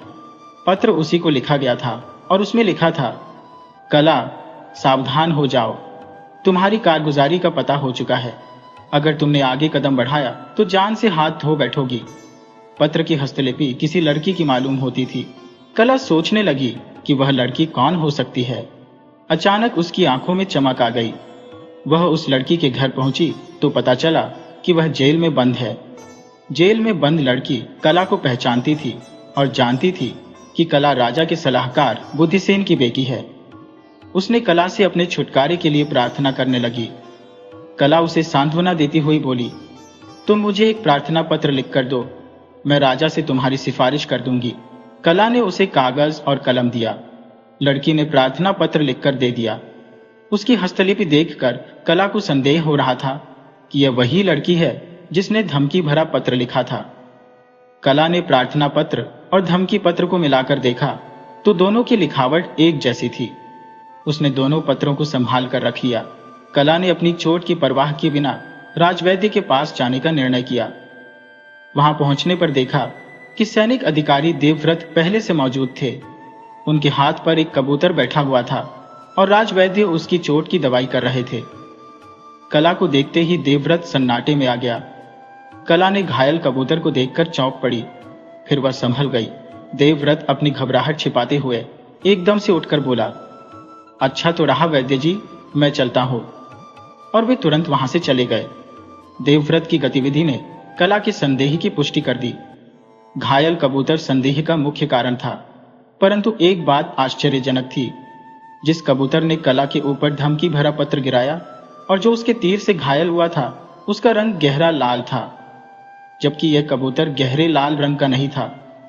Speaker 1: पत्र उसी को लिखा गया था और उसमें लिखा था, कला, सावधान हो जाओ, तुम्हारी कारगुजारी का पता हो चुका है। अगर तुमने आगे कदम बढ़ाया तो जान से हाथ धो बैठोगी। पत्र की हस्तलिपि किसी लड़की की मालूम होती थी। कला सोचने लगी कि वह लड़की कौन हो सकती है। अचानक उसकी आंखों में चमक आ गई। वह उस लड़की के घर पहुंची तो पता चला कि वह जेल में बंद है। जेल में बंद लड़की कला को पहचानती थी और जानती थी कि कला राजा के सलाहकार बुद्धिसेन की बेटी है। उसने कला से अपने छुटकारे के लिए प्रार्थना करने लगी। कला उसे सांत्वना देती हुई बोली, तुम मुझे एक प्रार्थना पत्र लिख कर दो, मैं राजा से तुम्हारी सिफारिश कर दूंगी। कला ने उसे कागज और कलम दिया। लड़की ने प्रार्थना पत्र लिखकर दे दिया। उसकी हस्तलिपि देखकर कला को संदेह हो रहा था कि यह वही लड़की है जिसने धमकी भरा पत्र लिखा था। कला ने प्रार्थना पत्र और धमकी पत्र को मिलाकर देखा तो दोनों की लिखावट एक जैसी थी। उसने दोनों पत्रों को संभाल कर रख लिया। कला ने अपनी चोट की परवाह किए बिना राजवैद्य के पास जाने का निर्णय किया। वहां पहुंचने पर देखा कि सैनिक अधिकारी देवव्रत पहले से मौजूद थे। उनके हाथ पर एक कबूतर बैठा हुआ था। और राजवैद्य उसकी चोट की दवाई कर रहे थे। कला को देखते ही देवव्रत सन्नाटे में आ गया। कला ने घायल कबूतर को देखकर चौंक पड़ी, फिर वह संभल गई। देवव्रत अपनी घबराहट छिपाते हुए एकदम से उठकर बोला, अच्छा तो रहा वैद्य जी, मैं चलता हूं। और वे तुरंत वहां से चले गए। देवव्रत की गतिविधि ने कला के संदेह की पुष्टि कर दी। घायल कबूतर संदेह का मुख्य कारण था, परंतु एक बात आश्चर्यजनक थी। जिस कबूतर ने कला के ऊपर धमकी भरा पत्र गिराया और जो उसके तीर से घायल हुआ था, उसका रंग गहरा लाल था, जबकि यह कबूतर गहरे लाल रंग का नहीं था।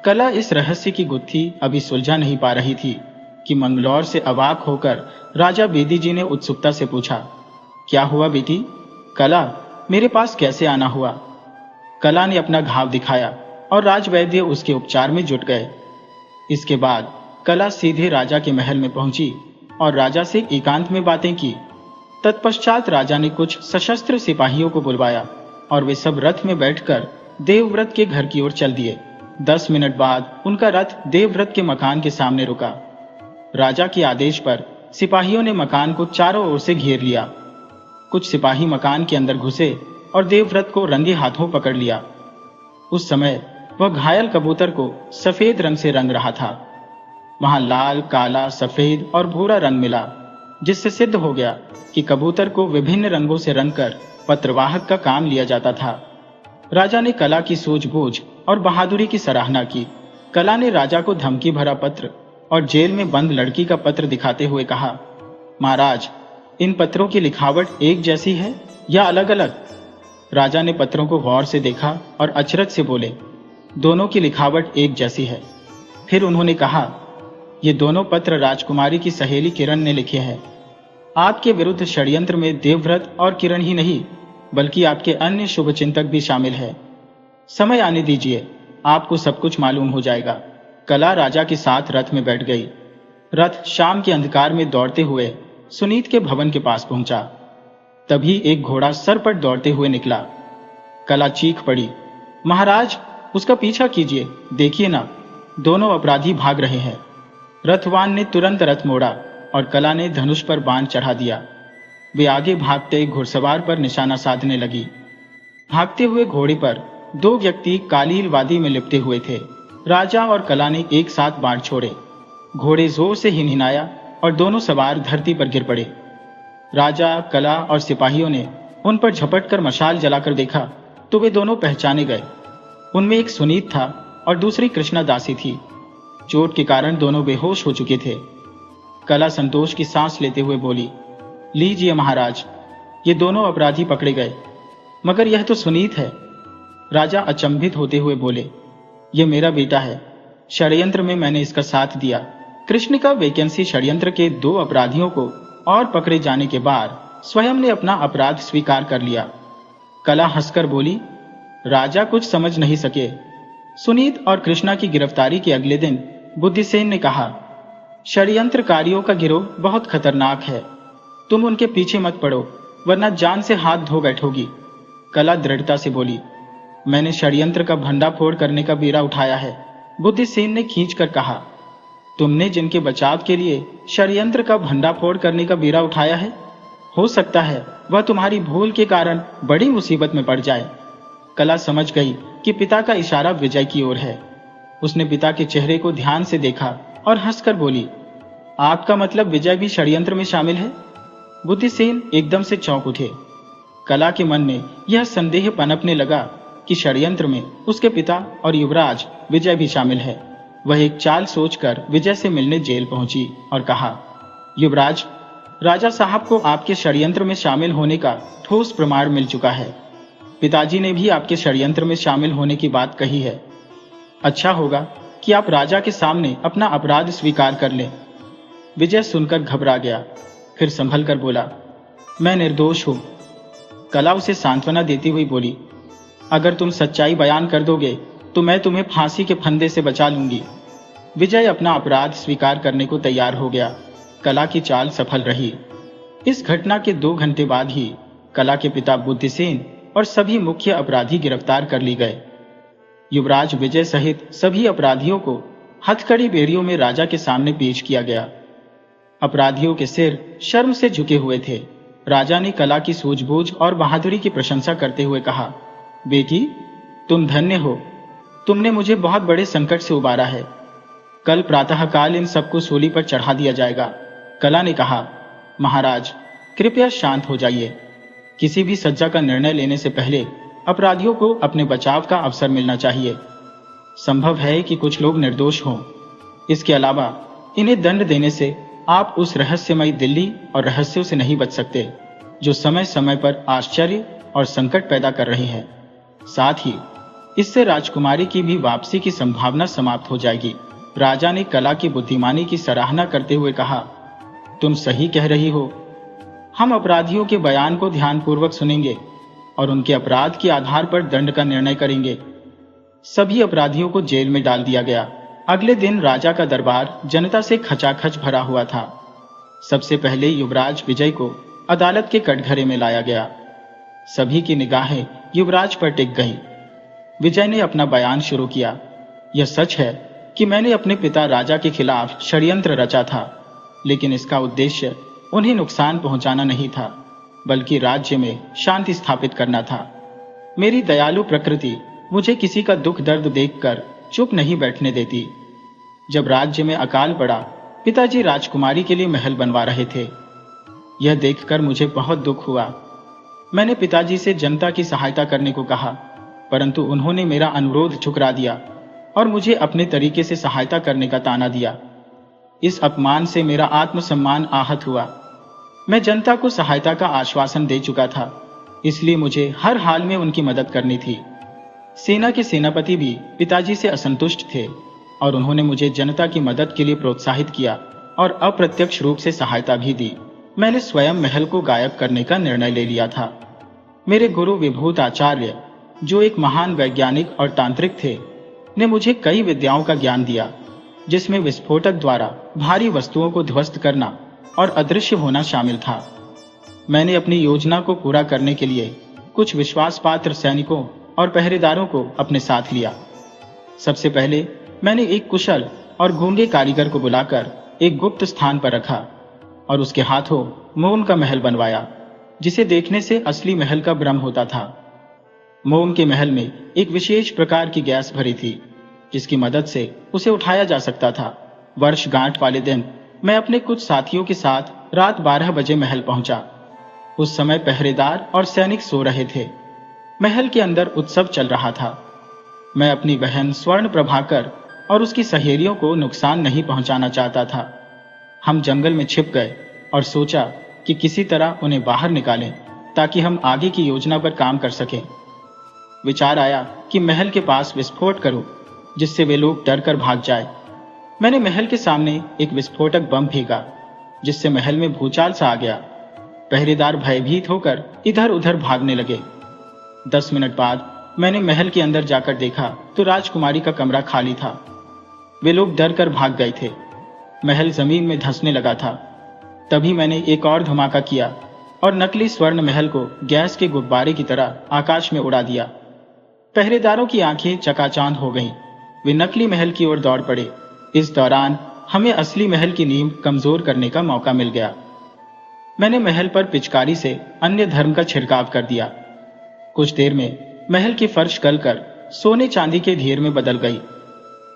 Speaker 1: कला इस रहस्य की गुत्थी अभी सुलझा नहीं पा रही थी कि मंगलौर से अवाक होकर राजा बेदी जी ने उत्सुकता से पूछा, क्या हुआ बेटी? कला, मेरे पास कैसे आना हुआ? कला ने अपना घाव दिखाया और राजवैद्य उसके उपचार में जुट गए। इसके बाद कला सीधे राजा के महल में पहुंची और राजा से एकांत में बातें की। तत्पश्चात राजा ने कुछ सशस्त्र सिपाहियों को बुलवाया और वे सब रथ में बैठकर देवव्रत के घर की ओर चल दिए। 10 मिनट बाद उनका रथ देवव्रत के मकान के सामने रुका। राजा के आदेश पर सिपाहियों ने मकान को चारों ओर से घेर लिया। कुछ सिपाही मकान के अंदर घुसे और देवव्रत को रंगे हाथों पकड़ लिया। उस समय वह घायल कबूतर को सफेद रंग से रंग रहा था। वहां लाल, काला, सफेद और भूरा रंग मिला, जिससे सिद्ध हो गया कि कबूतर को विभिन्न रंगों से रंगकर पत्रवाहक का काम लिया जाता था। राजा ने कला की सूझबूझ और बहादुरी की सराहना की। कला ने राजा को धमकी भरा पत्र और जेल में बंद लड़की का पत्र दिखाते हुए कहा, महाराज, इन पत्रों की लिखावट एक जैसी है या अलग अलग? राजा ने पत्रों को गौर से देखा और अचरज से बोले, दोनों की लिखावट एक जैसी है। फिर उन्होंने कहा, ये दोनों पत्र राजकुमारी की सहेली किरण ने लिखे हैं। आपके विरुद्ध षड्यंत्र में देवव्रत और किरण ही नहीं, बल्कि आपके अन्य शुभचिंतक भी शामिल है। समय आने दीजिए, आपको सब कुछ मालूम हो जाएगा। कला राजा के साथ रथ में बैठ गई। रथ शाम के अंधकार में दौड़ते हुए सुनीत के भवन के पास पहुंचा। तभी एक घोड़ा सरपट दौड़ते हुए निकला। कला चीख पड़ी, महाराज, उसका पीछा कीजिए, देखिए ना, दोनों अपराधी भाग रहे हैं। रथवान ने तुरंत रथ मोड़ा और कला ने धनुष पर बाण चढ़ा दिया। वे आगे भागते घुड़सवार पर निशाना साधने लगी। भागते हुए घोड़े पर 2 व्यक्ति कालील वादी में लिपटे हुए थे। राजा और कला ने एक साथ बाण छोड़े। घोड़े जोर से हिनहिनाया और दोनों सवार धरती पर गिर पड़े। राजा, कला और सिपाहियों ने उन पर झपटकर मशाल जलाकर देखा तो वे दोनों पहचाने गए। उनमें एक सुनीत था और दूसरी कृष्णा दासी थी। चोट के कारण दोनों बेहोश हो चुके थे। कला संतोष की सांस लेते हुए बोली, लीजिए महाराज, ये दोनों अपराधी पकड़े गए, मगर यह तो सुनीत है। राजा अचंभित होते हुए बोले, यह मेरा बेटा है। षड्यंत्र में मैंने इसका साथ दिया। कृष्णिका वैकेंसी षड्यंत्र के 2 अपराधियों को और पकड़े जाने के बाद स्वयं ने अपना अपराध स्वीकार कर लिया। कला हंसकर बोली, राजा कुछ समझ नहीं सके। सुनीत और कृष्णा की गिरफ्तारी के अगले दिन बुद्धिसेन ने कहा, षड्यंत्रकारियों का गिरोह बहुत खतरनाक है, तुम उनके पीछे मत पड़ो, वरना जान से हाथ धो बैठोगी। कला दृढ़ता से बोली, मैंने षड्यंत्र का भंडाफोड़ करने का बीड़ा उठाया है। बुद्धिसेन ने खींचकर कहा, तुमने जिनके बचाव के लिए षड्यंत्र का भंडाफोड़ करने का बीड़ा उठाया है, हो सकता है वह तुम्हारी भूल के कारण बड़ी मुसीबत में पड़ जाए। कला समझ गई कि पिता का इशारा विजय की ओर है। उसने पिता के चेहरे को ध्यान से देखा और हंसकर बोली, आपका मतलब विजय भी षड्यंत्र में शामिल है? बुद्धिसेन एकदम से चौंक उठे। कला के मन में यह संदेह पनपने लगा कि षड्यंत्र में उसके पिता और युवराज विजय भी शामिल है। वह एक चाल सोचकर विजय से मिलने जेल पहुंची और कहा, युवराज, राजा साहब को आपके षड्यंत्र में शामिल होने का ठोस प्रमाण मिल चुका है। पिताजी ने भी आपके षड्यंत्र में शामिल होने की बात कही है। अच्छा होगा कि आप राजा के सामने अपना अपराध स्वीकार कर लें। विजय सुनकर घबरा गया, फिर संभल कर बोला, मैं निर्दोष हूं। कला उसे सांत्वना देती हुई बोली, अगर तुम सच्चाई बयान कर दोगे तो मैं तुम्हें फांसी के फंदे से बचा लूंगी। विजय अपना अपराध स्वीकार करने को तैयार हो गया। कला की चाल सफल रही। इस घटना के 2 घंटे बाद ही कला के पिता बुद्धिसेन और सभी मुख्य अपराधी गिरफ्तार कर लिए गए। युवराज विजय सहित सभी अपराधियों को हथकड़ी बेड़ियों में राजा के सामने पेश किया गया। अपराधियों के सिर शर्म से झुके हुए थे। राजा ने कला की सूझबूझ और बहादुरी की प्रशंसा करते हुए कहा, बेटी, तुम धन्य हो। तुमने मुझे बहुत बड़े संकट से उबारा है। कल प्रातःकाल इन सबको सूली पर चढ़ा दिया जाएगा। कला ने कहा, महाराज, कृपया शांत हो जाइए। किसी भी सज्जा का निर्णय लेने से पहले अपराधियों को अपने बचाव का अवसर मिलना चाहिए। संभव है कि कुछ लोग निर्दोष हों। इसके अलावा इन्हें दंड देने से आप उस रहस्यमयी दिल्ली और रहस्यों से नहीं बच सकते जो समय समय पर आश्चर्य और संकट पैदा कर रही है। साथ ही इससे राजकुमारी की भी वापसी की संभावना समाप्त हो जाएगी। राजा ने कला की बुद्धिमानी की सराहना करते हुए कहा, तुम सही कह रही हो। हम अपराधियों के बयान को ध्यानपूर्वक सुनेंगे और उनके अपराध के आधार पर दंड का निर्णय करेंगे। सभी अपराधियों को जेल में डाल दिया गया। अगले दिन राजा का दरबार जनता से खचाखच भरा हुआ था। सबसे पहले युवराज विजय को अदालत के कटघरे में लाया गया। सभी की निगाहें युवराज पर टिक गईं। विजय ने अपना बयान शुरू किया। यह सच है कि मैंने अपने पिता राजा के खिलाफ षड्यंत्र रचा था, लेकिन इसका उद्देश्य उन्हें नुकसान पहुंचाना नहीं था, बल्कि राज्य में शांति स्थापित करना था। मेरी दयालु प्रकृति मुझे किसी का दुख दर्द देखकर चुप नहीं बैठने देती। जब राज्य में अकाल पड़ा, पिताजी राजकुमारी के लिए महल बनवा रहे थे। यह देखकर मुझे बहुत दुख हुआ। मैंने पिताजी से जनता की सहायता करने को कहा, परंतु उन्होंने मेरा अनुरोध ठुकरा दिया और मुझे अपने तरीके से सहायता करने का ताना दिया। इस अपमान से मेरा आत्मसम्मान आहत हुआ। मैं जनता को सहायता का आश्वासन दे चुका था, इसलिए मुझे हर हाल में उनकी मदद करनी थी। सेना के सेनापति भी पिताजी से असंतुष्ट थे और उन्होंने मुझे जनता की मदद के लिए प्रोत्साहित किया और अप्रत्यक्ष रूप से सहायता भी दी। मैंने स्वयं महल को गायब करने का निर्णय ले लिया था। मेरे गुरु विभूत आचार्य, जो एक महान वैज्ञानिक और तांत्रिक थे, ने मुझे कई विद्याओं का ज्ञान दिया, जिसमें विस्फोटक द्वारा भारी वस्तुओं को ध्वस्त करना और अदृश्य होना शामिल था। मैंने अपनी योजना को पूरा करने के लिए कुछ विश्वासपात्र सैनिकों और पहरेदारों को अपने साथ लिया। सबसे पहले मैंने एक कुशल और गूंगे कारीगर को बुलाकर एक गुप्त स्थान पर रखा और उसके हाथों मोम का महल बनवाया, जिसे देखने से असली महल का भ्रम होता था। मोम के महल में एक विशेष प्रकार की गैस भरी थी, जिसकी मदद से उसे उठाया जा सकता था। वर्षगांठ वाले दिन मैं अपने कुछ साथियों के साथ रात 12 बजे महल पहुंचा। उस समय पहरेदार और सैनिक सो रहे थे। महल के अंदर उत्सव चल रहा था। मैं अपनी बहन स्वर्ण प्रभाकर और उसकी सहेलियों को नुकसान नहीं पहुंचाना चाहता था। हम जंगल में छिप गए और सोचा कि किसी तरह उन्हें बाहर निकालें ताकि हम आगे की योजना पर काम कर सकें। विचार आया कि महल के पास विस्फोट करूं, जिससे वे लोग डर कर भाग जाए। मैंने महल के सामने एक विस्फोटक बम फेंका, जिससे महल में भूचाल सा आ गया। पहरेदार भयभीत होकर इधर उधर भागने लगे। 10 मिनट बाद मैंने महल के अंदर जाकर देखा तो राजकुमारी का कमरा खाली था। वे लोग डर कर भाग गए थे। महल जमीन में धंसने लगा था। तभी मैंने एक और धमाका किया और नकली स्वर्ण महल को गैस के गुब्बारे की तरह आकाश में उड़ा दिया। पहरेदारों की आंखें चकाचौंध हो गईं। वे नकली महल की ओर दौड़ पड़े। इस दौरान हमें असली महल की नींव कमजोर करने का मौका मिल गया। मैंने महल पर पिचकारी से अन्य धर्म का छिड़काव कर दिया। कुछ देर में महल की फर्श गलकर सोने चांदी के ढेर में बदल गई।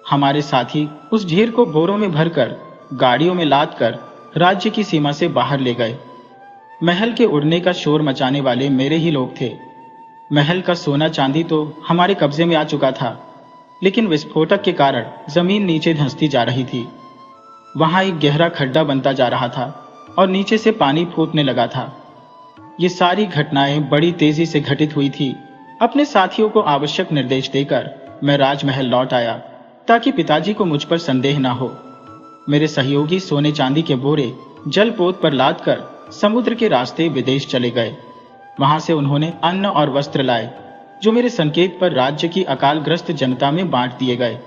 Speaker 1: हमारे साथी उस ढेर को बोरों में भरकर गाड़ियों में लाद कर राज्य की सीमा से बाहर ले गए। महल के उड़ने का शोर मचाने वाले मेरे ही लोग थे। महल का सोना चांदी तो हमारे कब्जे में आ चुका था, लेकिन विस्फोटक के कारण जमीन नीचे धंसती जा रही थी। वहां एक गहरा खड्डा बनता जा रहा था और नीचे से पानी फूटने लगा था। ये सारी घटनाएं बड़ी तेजी से घटित हुई थी। अपने साथियों को आवश्यक निर्देश देकर मैं राजमहल लौट आया ताकि पिताजी को मुझ पर संदेह ना हो। मेरे सहयोगी सोने चांदी के बोरे जलपोत पर लादकर समुद्र के रास्ते विदेश चले गए। वहां से उन्होंने अन्न और वस्त्र लाए, जो मेरे संकेत पर राज्य की अकालग्रस्त जनता में बांट दिए गए।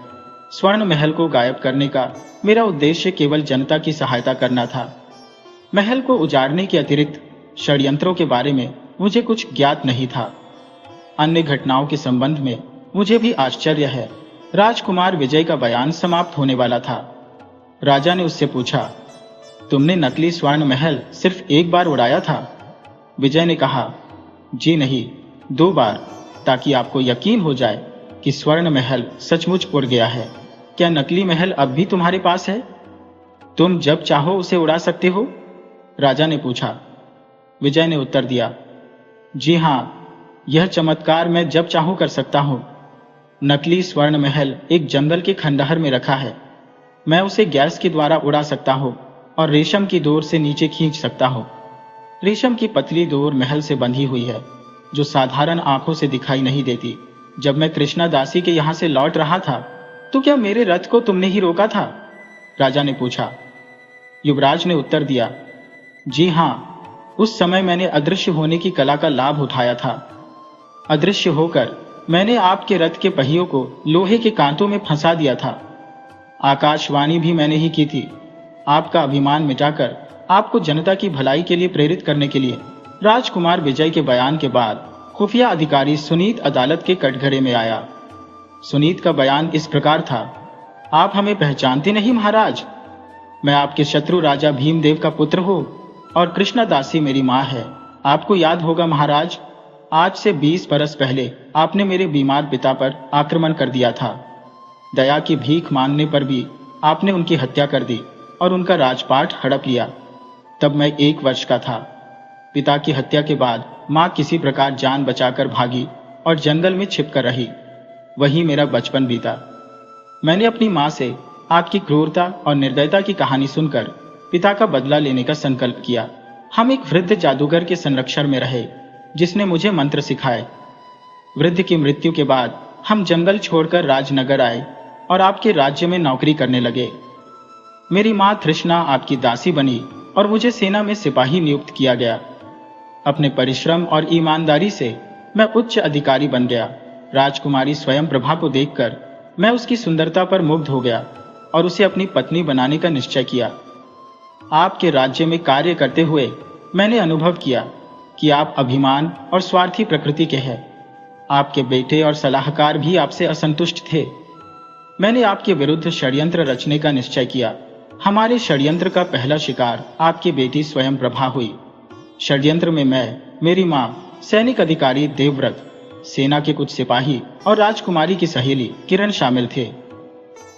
Speaker 1: स्वर्ण महल को गायब करने का मेरा उद्देश्य केवल जनता की सहायता करना था। महल को उजाड़ने के अतिरिक्त षड्यंत्रों के बारे में मुझे कुछ ज्ञात नहीं था। अन्य घटनाओं के संबंध में मुझे भी आश्चर्य है। राजकुमार विजय का बयान समाप्त होने वाला था। राजा ने उससे पूछा, तुमने नकली स्वर्ण महल सिर्फ एक बार उड़ाया था? विजय ने कहा, जी नहीं, 2 बार, ताकि आपको यकीन हो जाए कि स्वर्ण महल सचमुच उड़ गया है। क्या नकली महल अब भी तुम्हारे पास है? तुम जब चाहो उसे उड़ा सकते हो? राजा ने पूछा। विजय ने उत्तर दिया, जी हाँ, यह चमत्कार मैं जब चाहूं कर सकता हूं। नकली स्वर्ण महल एक जंगल के खंडहर में रखा है। मैं उसे गैस के द्वारा उड़ा सकता हूं और रेशम की डोर से नीचे खींच सकता हूं। रेशम की पतली डोर महल से बंधी हुई है, जो साधारण आंखों से दिखाई नहीं देती। जब मैं कृष्णा दासी के यहां से लौट रहा था, तो क्या मेरे रथ को तुमने ही रोका था? राजा ने पूछा। युवराज ने उत्तर दिया, जी हाँ, उस समय मैंने अदृश्य होने की कला का लाभ उठाया था। अदृश्य होकर मैंने आपके रथ के पहियों को लोहे के कांटों में फंसा दिया था। आकाशवाणी भी मैंने ही की थी। आपका अभिमान मिटाकर आपको जनता की भलाई के लिए प्रेरित करने के लिए। राजकुमार विजय के बयान के बाद खुफिया अधिकारी सुनीत अदालत के कटघरे में आया। सुनीत का बयान इस प्रकार था, आप हमें पहचानते नहीं महाराज। मैं आपके शत्रु राजा भीमदेव का पुत्र हूँ और कृष्णा दासी मेरी माँ है। आपको याद होगा महाराज, आज से 20 बरस पहले आपने मेरे बीमार पिता पर आक्रमण कर दिया था। दया की भीख मांगने पर भी आपने उनकी हत्या कर दी और उनका राजपाट हड़प लिया। तब मैं 1 वर्ष का था। पिता की हत्या के बाद माँ किसी प्रकार जान बचाकर भागी और जंगल में छिपकर रही। वही मेरा बचपन बीता। मैंने अपनी माँ से आपकी क्रूरता और निर्दयता की कहानी सुनकर पिता का बदला लेने का संकल्प किया। हम एक वृद्ध जादूगर के संरक्षण में रहे, जिसने मुझे मंत्र सिखाए। वृद्ध की मृत्यु के बाद हम जंगल छोड़कर राजनगर आए और आपके राज्य में नौकरी करने लगे। मेरी माँ तृष्णा आपकी दासी बनी और मुझे सेना में सिपाही नियुक्त किया गया। अपने परिश्रम और ईमानदारी से मैं उच्च अधिकारी बन गया। राजकुमारी स्वयं प्रभा को देखकर मैं उसकी सुंदरता पर मुग्ध हो गया और उसे अपनी पत्नी बनाने का निश्चय किया। आपके राज्य में कार्य करते हुए मैंने अनुभव किया कि आप अभिमान और स्वार्थी प्रकृति के हैं। आपके बेटे और सलाहकार भी आपसे असंतुष्ट थे। मैंने आपके विरुद्ध षड्यंत्र रचने का निश्चय किया। हमारे षड्यंत्र का पहला शिकार आपकी बेटी स्वयं प्रभा हुई। षड्यंत्र में मैं, मेरी माँ, सैनिक अधिकारी देवव्रत, सेना के कुछ सिपाही और राजकुमारी की सहेली किरण शामिल थे।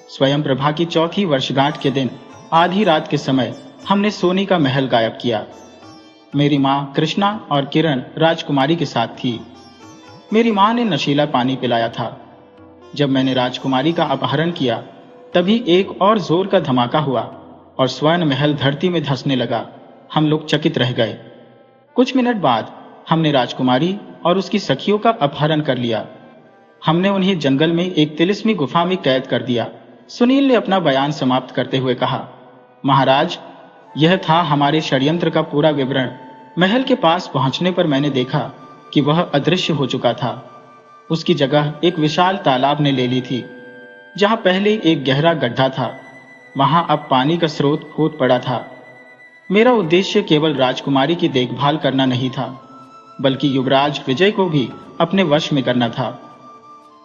Speaker 1: स्वयं प्रभा की 4थी वर्षगांठ के दिन आधी रात के समय हमने सोने का महल गायब किया। मेरी माँ कृष्णा और किरण राजकुमारी के साथ थी। मेरी माँ ने नशीला पानी पिलाया था। जब मैंने राजकुमारी का अपहरण किया, तभी एक और जोर का धमाका हुआ और स्वर्ण महल धरती में धंसने लगा। हम लोग चकित रह गए। कुछ मिनट बाद हमने राजकुमारी और उसकी सखियों का अपहरण कर लिया। हमने उन्हें जंगल में एक तिलिस्मी गुफा में कैद कर दिया। सुनील ने अपना बयान समाप्त करते हुए कहा, महाराज, यह था हमारे षड्यंत्र का पूरा विवरण। महल के पास पहुंचने पर मैंने देखा कि वह अदृश्य हो चुका था। उसकी जगह एक विशाल तालाब ने ले ली थी। जहां पहले एक गहरा गड्ढा था, वहां अब पानी का स्रोत फूट पड़ा था। मेरा उद्देश्य केवल राजकुमारी की देखभाल करना नहीं था, बल्कि युवराज विजय को भी अपने वश में करना था।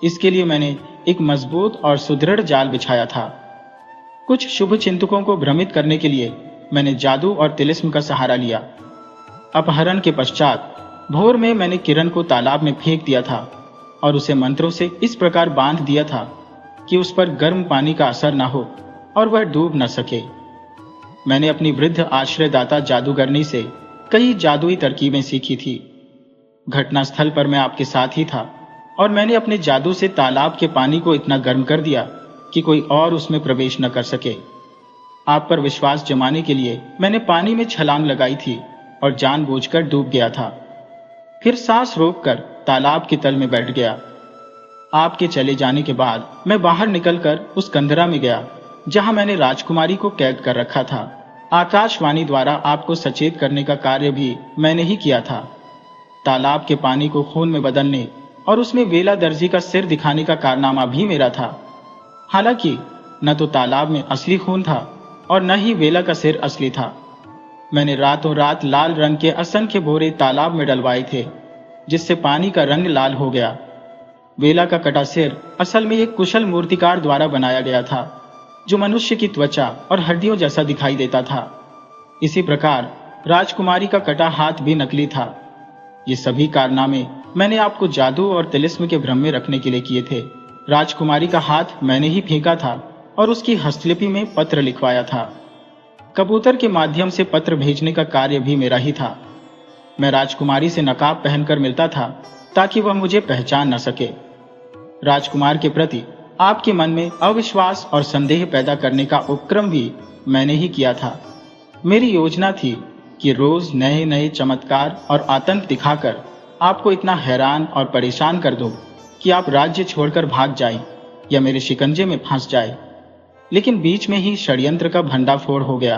Speaker 1: इसके लिए मैंने एक मजबूत और सुदृढ़ जाल बिछाया था। कुछ शुभ चिंतकों को भ्रमित करने के लिए मैंने जादू और तिलिस्म का सहारा लिया। अपहरण के पश्चात भोर में मैंने किरण को तालाब में फेंक दिया था और उसे मंत्रों से इस प्रकार बांध दिया था कि उस पर गर्म पानी का असर न हो और वह डूब न सके। मैंने अपनी वृद्ध आश्रयदाता जादूगरनी से कई जादुई तरकीबें सीखी थी। घटनास्थल पर मैं आपके साथ ही था और मैंने अपने जादू से तालाब के पानी को इतना गर्म कर दिया कि कोई और उसमें प्रवेश न कर सके। आप पर विश्वास जमाने के लिए मैंने पानी में छलांग लगाई थी और जानबूझकर डूब गया था। फिर सांस रोककर तालाब के तल में बैठ गया। आपके चले जाने के बाद मैं बाहर निकलकर उस कंदरा में गया जहां मैंने राजकुमारी को कैद कर रखा था। आकाशवाणी द्वारा आपको सचेत करने का कार्य भी मैंने ही किया था। तालाब के पानी को खून में बदलने और उसमें वेला दर्जी का सिर दिखाने का कारनामा भी मेरा था। हालांकि न तो तालाब में असली खून था और न ही वेला का सिर असली था। मैंने रातों रात लाल रंग के असंख्य बोरे तालाब में डलवाए थे, जिससे पानी का रंग लाल हो गया। वेला का कटा सिर असल में एक कुशल मूर्तिकार द्वारा बनाया गया था, जो मनुष्य की त्वचा और हड्डियों जैसा दिखाई देता था। इसी प्रकार राजकुमारी का कटा हाथ भी नकली था। ये सभी कारनामे मैंने आपको जादू और तिलिस्म के भ्रम में रखने के लिए किए थे। राजकुमारी का हाथ मैंने ही फेंका था और उसकी हस्तलिपि में पत्र लिखवाया था। कबूतर के माध्यम से पत्र भेजने का कार्य भी मेरा ही था। मैं राजकुमारी से नकाब पहनकर मिलता था ताकि वह मुझे पहचान न सके। राजकुमार के प्रति आपके मन में अविश्वास और संदेह पैदा करने का उपक्रम भी मैंने ही किया था। मेरी योजना थी कि रोज नए नए चमत्कार और आतंक दिखाकर आपको इतना हैरान और परेशान कर दूं कि आप राज्य छोड़कर भाग जाएं या मेरे शिकंजे में फंस जाए। लेकिन बीच में ही षड्यंत्र का भंडाफोड़ हो गया।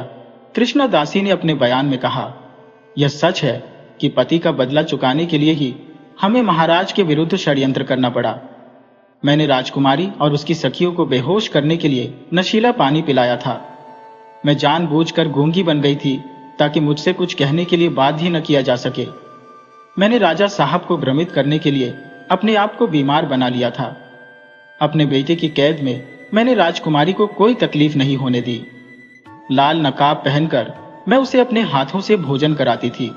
Speaker 1: कृष्णा दासी ने अपने बयान में कहा, यह सच है कि पति का बदला चुकाने के लिए ही हमें महाराज के विरुद्ध षड्यंत्र करना पड़ा। मैंने राजकुमारी और उसकी सखियों को बेहोश करने के लिए नशीला पानी पिलाया था। मैं जानबूझकर गूंगी बन गई थी ताकि मुझसे कुछ कहने के लिए बाध्य न किया जा सके। मैंने राजा साहब को भ्रमित करने के लिए अपने आप को बीमार बना लिया था। अपने बेटे की कैद में मैंने राजकुमारी को कोई तकलीफ नहीं होने दी। लाल नकाब पहनकर मैं उसे अपने हाथों से भोजन कराती थी।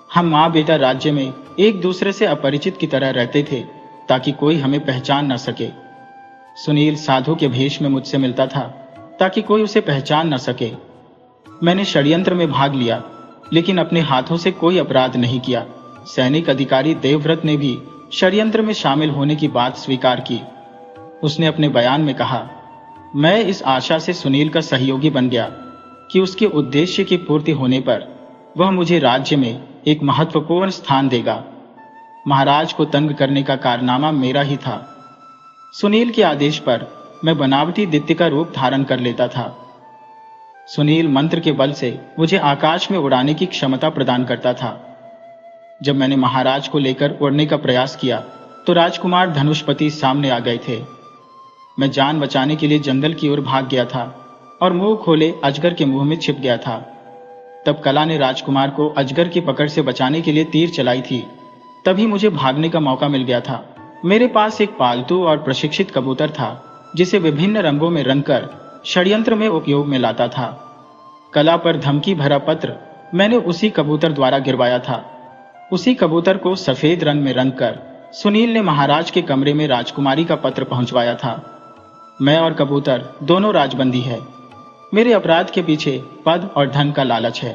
Speaker 1: हम माँ बेटा राज्य में एक दूसरे से अपरिचित की तरह रहते थे ताकि कोई हमें पहचान न सके। सुनील साधु के भेष में मुझसे मिलता था ताकि कोई उसे पहचान न सके। मैंने षड्यंत्र में भाग लिया, लेकिन अपने हाथों से कोई अपराध नहीं किया। सैनिक अधिकारी देवव्रत ने भी षड्यंत्र में शामिल होने की बात स्वीकार की। उसने अपने बयान में कहा, मैं इस आशा से सुनील का सहयोगी बन गया कि उसके उद्देश्य की पूर्ति होने पर वह मुझे राज्य में एक महत्वपूर्ण स्थान देगा। महाराज को तंग करने का कारनामा मेरा ही था। सुनील के आदेश पर मैं बनावटी दैत्य का रूप धारण कर लेता था। सुनील मंत्र के बल से मुझे आकाश में उड़ाने की क्षमता प्रदान करता था। जब मैंने महाराज को लेकर उड़ने का प्रयास किया तो राजकुमार धनुषपति सामने आ गए थे। मैं जान बचाने के लिए जंगल की ओर भाग गया था और मुंह खोले अजगर के मुंह में छिप गया था। तब कला ने राजकुमार को अजगर की पकड़ से बचाने के लिए तीर चलाई थी। तभी मुझे भागने का मौका मिल गया था। मेरे पास एक पालतू और प्रशिक्षित कबूतर था जिसे विभिन्न रंगों में रंगकर षड्यंत्र में उपयोग में लाता था। कला पर धमकी भरा पत्र मैंने उसी कबूतर द्वारा गिरवाया था। उसी कबूतर को सफेद रंग में रंगकर सुनील ने महाराज के कमरे में राजकुमारी का पत्र पहुंचवाया था। मैं और कबूतर दोनों राजबंदी है। मेरे अपराध के पीछे पद और धन का लालच है।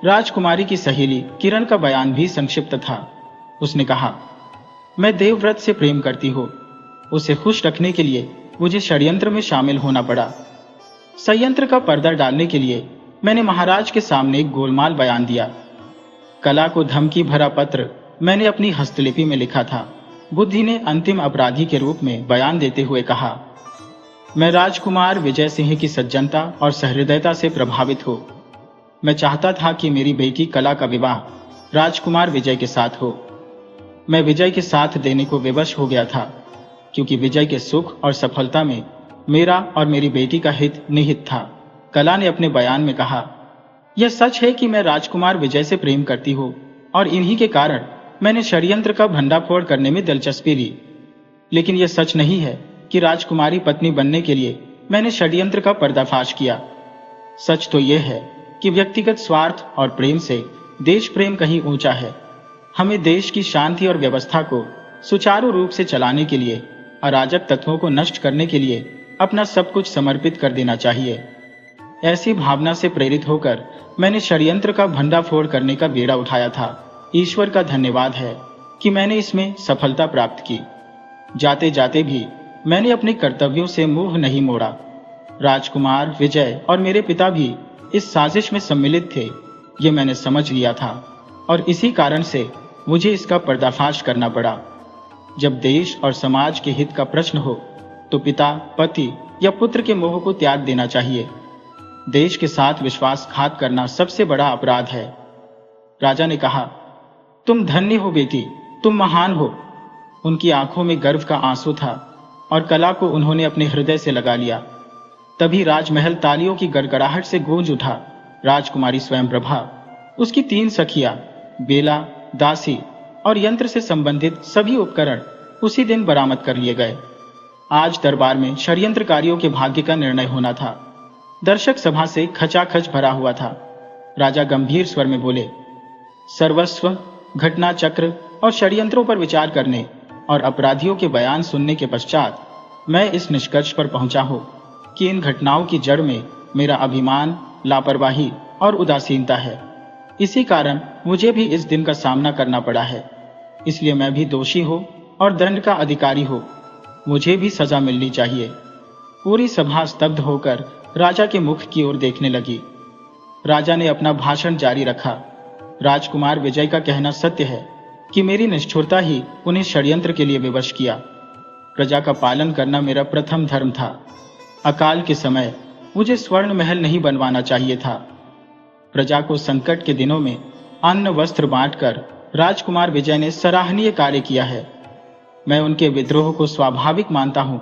Speaker 1: राजकुमारी की सहेली किरण का बयान भी संक्षिप्त था। उसने कहा, मैं देवव्रत से प्रेम करती हूँ। उसे खुश रखने के लिए मुझे षड्यंत्र में शामिल होना पड़ा। संयंत्र का पर्दा डालने के लिए मैंने महाराज के सामने एक गोलमाल बयान दिया। कला को धमकी भरा पत्र मैंने अपनी हस्तलिपि में लिखा था। बुद्धि ने अंतिम अपराधी के रूप में बयान देते हुए कहा, मैं राजकुमार विजय सिंह की सज्जनता और सहृदयता से प्रभावित हूँ। मैं चाहता था कि मेरी बेटी कला का विवाह राजकुमार विजय के साथ हो। मैं विजय के साथ देने को विवश हो गया था क्योंकि विजय के सुख और सफलता में मेरा और मेरी बेटी का हित निहित था। कला ने अपने बयान में कहा, यह सच है कि मैं राजकुमार विजय से प्रेम करती हूँ और इन्हीं के कारण मैंने षड्यंत्र का भंडाफोड़ करने में दिलचस्पी ली। लेकिन यह सच नहीं है कि राजकुमारी पत्नी बनने के लिए मैंने षड्यंत्र का पर्दाफाश किया। सच तो यह है कि व्यक्तिगत स्वार्थ और प्रेम से देश प्रेम कहीं ऊंचा है। हमें देश की शांति और व्यवस्था को सुचारू रूप से चलाने के लिए, अराजक तत्वों को नष्ट करने के लिए अपना सब कुछ समर्पित कर देना चाहिए। ऐसी भावना से प्रेरित होकर मैंने षड्यंत्र का भंडाफोड़ करने का बेड़ा उठाया था। ईश्वर का धन्यवाद है कि मैंने इसमें सफलता प्राप्त की। जाते जाते भी मैंने अपने कर्तव्यों से मुंह नहीं मोड़ा। राजकुमार विजय और मेरे पिता भी इस साजिश में सम्मिलित थे, ये मैंने समझ लिया था और इसी कारण से मुझे इसका पर्दाफाश करना पड़ा। जब देश और समाज के हित का प्रश्न हो तो पिता, पति या पुत्र के मोह को त्याग देना चाहिए। देश के साथ विश्वासघात करना सबसे बड़ा अपराध है। राजा ने कहा, तुम धन्य हो बेटी, तुम महान हो। उनकी आंखों में गर्व का आंसू था और कला को उन्होंने अपने हृदय से लगा लिया। तभी राजमहल तालियों की गड़गड़ाहट से गूंज उठा। राजकुमारी स्वयं प्रभा, उसकी 3 सखियां बेला, दासी और यंत्र से संबंधित सभी उपकरण उसी दिन बरामद कर लिए गए। आज दरबार में षड्यंत्रकारियों के भाग्य का निर्णय होना था। दर्शक सभा से खचाखच भरा हुआ था। राजा गंभीर स्वर में बोले, सर्वस्व, घटना चक्र और षड्यंत्रों पर विचार करने और अपराधियों के बयान सुनने के पश्चात मैं इस निष्कर्ष पर पहुंचा हूं कि इन घटनाओं की जड़ में मेरा अभिमान, लापरवाही और उदासीनता है। इसी कारण मुझे भी इस दिन का सामना करना पड़ा है। इसलिए मैं भी दोषी हो और दंड का अधिकारी हो। मुझे भी सजा मिलनी चाहिए। पूरी सभा स्तब्ध होकर राजा के मुख की ओर देखने लगी। राजा ने अपना भाषण जारी रखा। राजकुमार विजय का कहना सत्य है कि मेरी निष्ठुरता ही उन्हें षड्यंत्र के लिए विवश किया। प्रजा का पालन करना मेरा प्रथम धर्म था। अकाल के समय मुझे स्वर्ण महल नहीं बनवाना चाहिए था। प्रजा को संकट के दिनों में अन्न वस्त्र बांटकर राजकुमार विजय ने सराहनीय कार्य किया है। मैं उनके विद्रोह को स्वाभाविक मानता हूं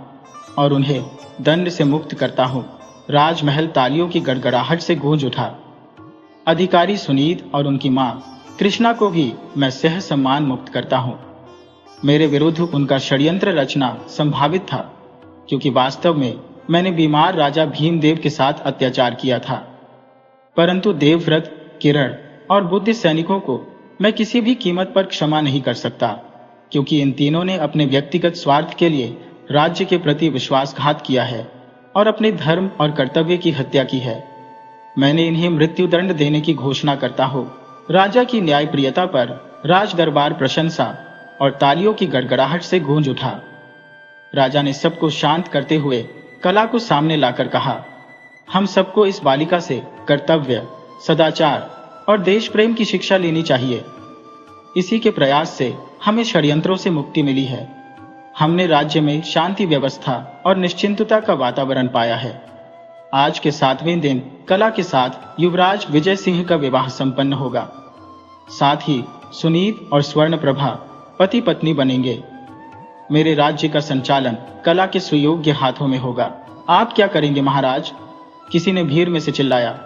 Speaker 1: और उन्हें दंड से मुक्त करता हूं। राजमहल तालियों की गड़गड़ाहट से गूंज उठा। अधिकारी सुनीत और उनकी मां कृष्णा को भी मैं सह सम्मान मुक्त करता हूं। मेरे विरुद्ध उनका षड्यंत्र रचना संभावित था, क्योंकि वास्तव में मैंने बीमार राजा भीमदेव के साथ अत्याचार किया था। परंतु देवव्रत, किरण और बुद्धि सैनिकों को मैं किसी भी कीमत पर क्षमा नहीं कर सकता, क्योंकि इन तीनों ने अपने व्यक्तिगत स्वार्थ के लिए राज्य के प्रति विश्वासघात किया है और अपने धर्म और कर्तव्य की हत्या की है। मैंने इन्हें मृत्युदंड देने की घोषणा करता हूं। राजा की न्यायप्रियता पर राज दरबार प्रशंसा और तालियों की गड़गड़ाहट से गूंज उठा। राजा ने सबको शांत करते हुए कला को सामने लाकर कहा, हम सबको इस बालिका से कर्तव्य, सदाचार और देश प्रेम की शिक्षा लेनी चाहिए। इसी के प्रयास से हमें षड्यंत्रों से मुक्ति मिली है। हमने राज्य में शांति व्यवस्था और निश्चिंतता का वातावरण पाया है। आज के 7वें दिन कला के साथ युवराज विजय सिंह का विवाह संपन्न होगा। साथ ही सुनीत और स्वर्ण प्रभा पति पत्नी बनेंगे। मेरे राज्य का संचालन कला के सुयोग्य हाथों में होगा। आप क्या करेंगे महाराज? किसी ने भीड़ में से चिल्लाया।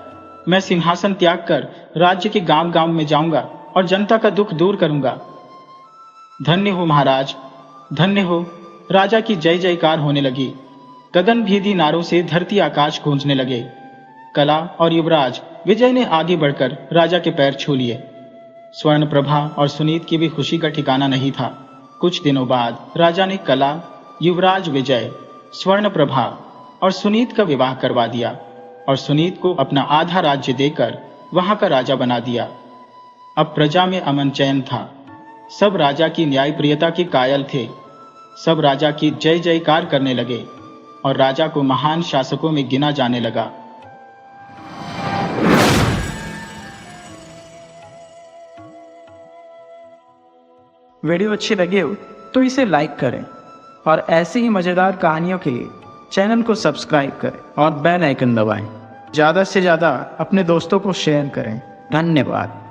Speaker 1: मैं सिंहासन त्याग कर राज्य के गांव गांव में जाऊंगा और जनता का दुख दूर करूंगा। धन्य हो महाराज, धन्य हो। राजा की जय जयकार होने लगी। गगनभेदी नारों से धरती आकाश गूंजने लगे। कला और युवराज विजय ने आगे बढ़कर राजा के पैर छू लिए। स्वर्ण प्रभा और सुनीत की भी खुशी का ठिकाना नहीं था। कुछ दिनों बाद राजा ने कला, युवराज विजय, स्वर्ण प्रभा और सुनीत का विवाह करवा दिया और सुनीत को अपना आधा राज्य देकर वहां का राजा बना दिया। अब प्रजा में अमन चैन था। सब राजा की न्यायप्रियता के कायल थे। सब राजा की जय जयकार करने लगे और राजा को महान शासकों में गिना जाने लगा।
Speaker 2: वीडियो अच्छी लगी हो तो इसे लाइक करें और ऐसी ही मज़ेदार कहानियों के लिए चैनल को सब्सक्राइब करें और बेल आइकन दबाएं। ज़्यादा से ज़्यादा अपने दोस्तों को शेयर करें। धन्यवाद।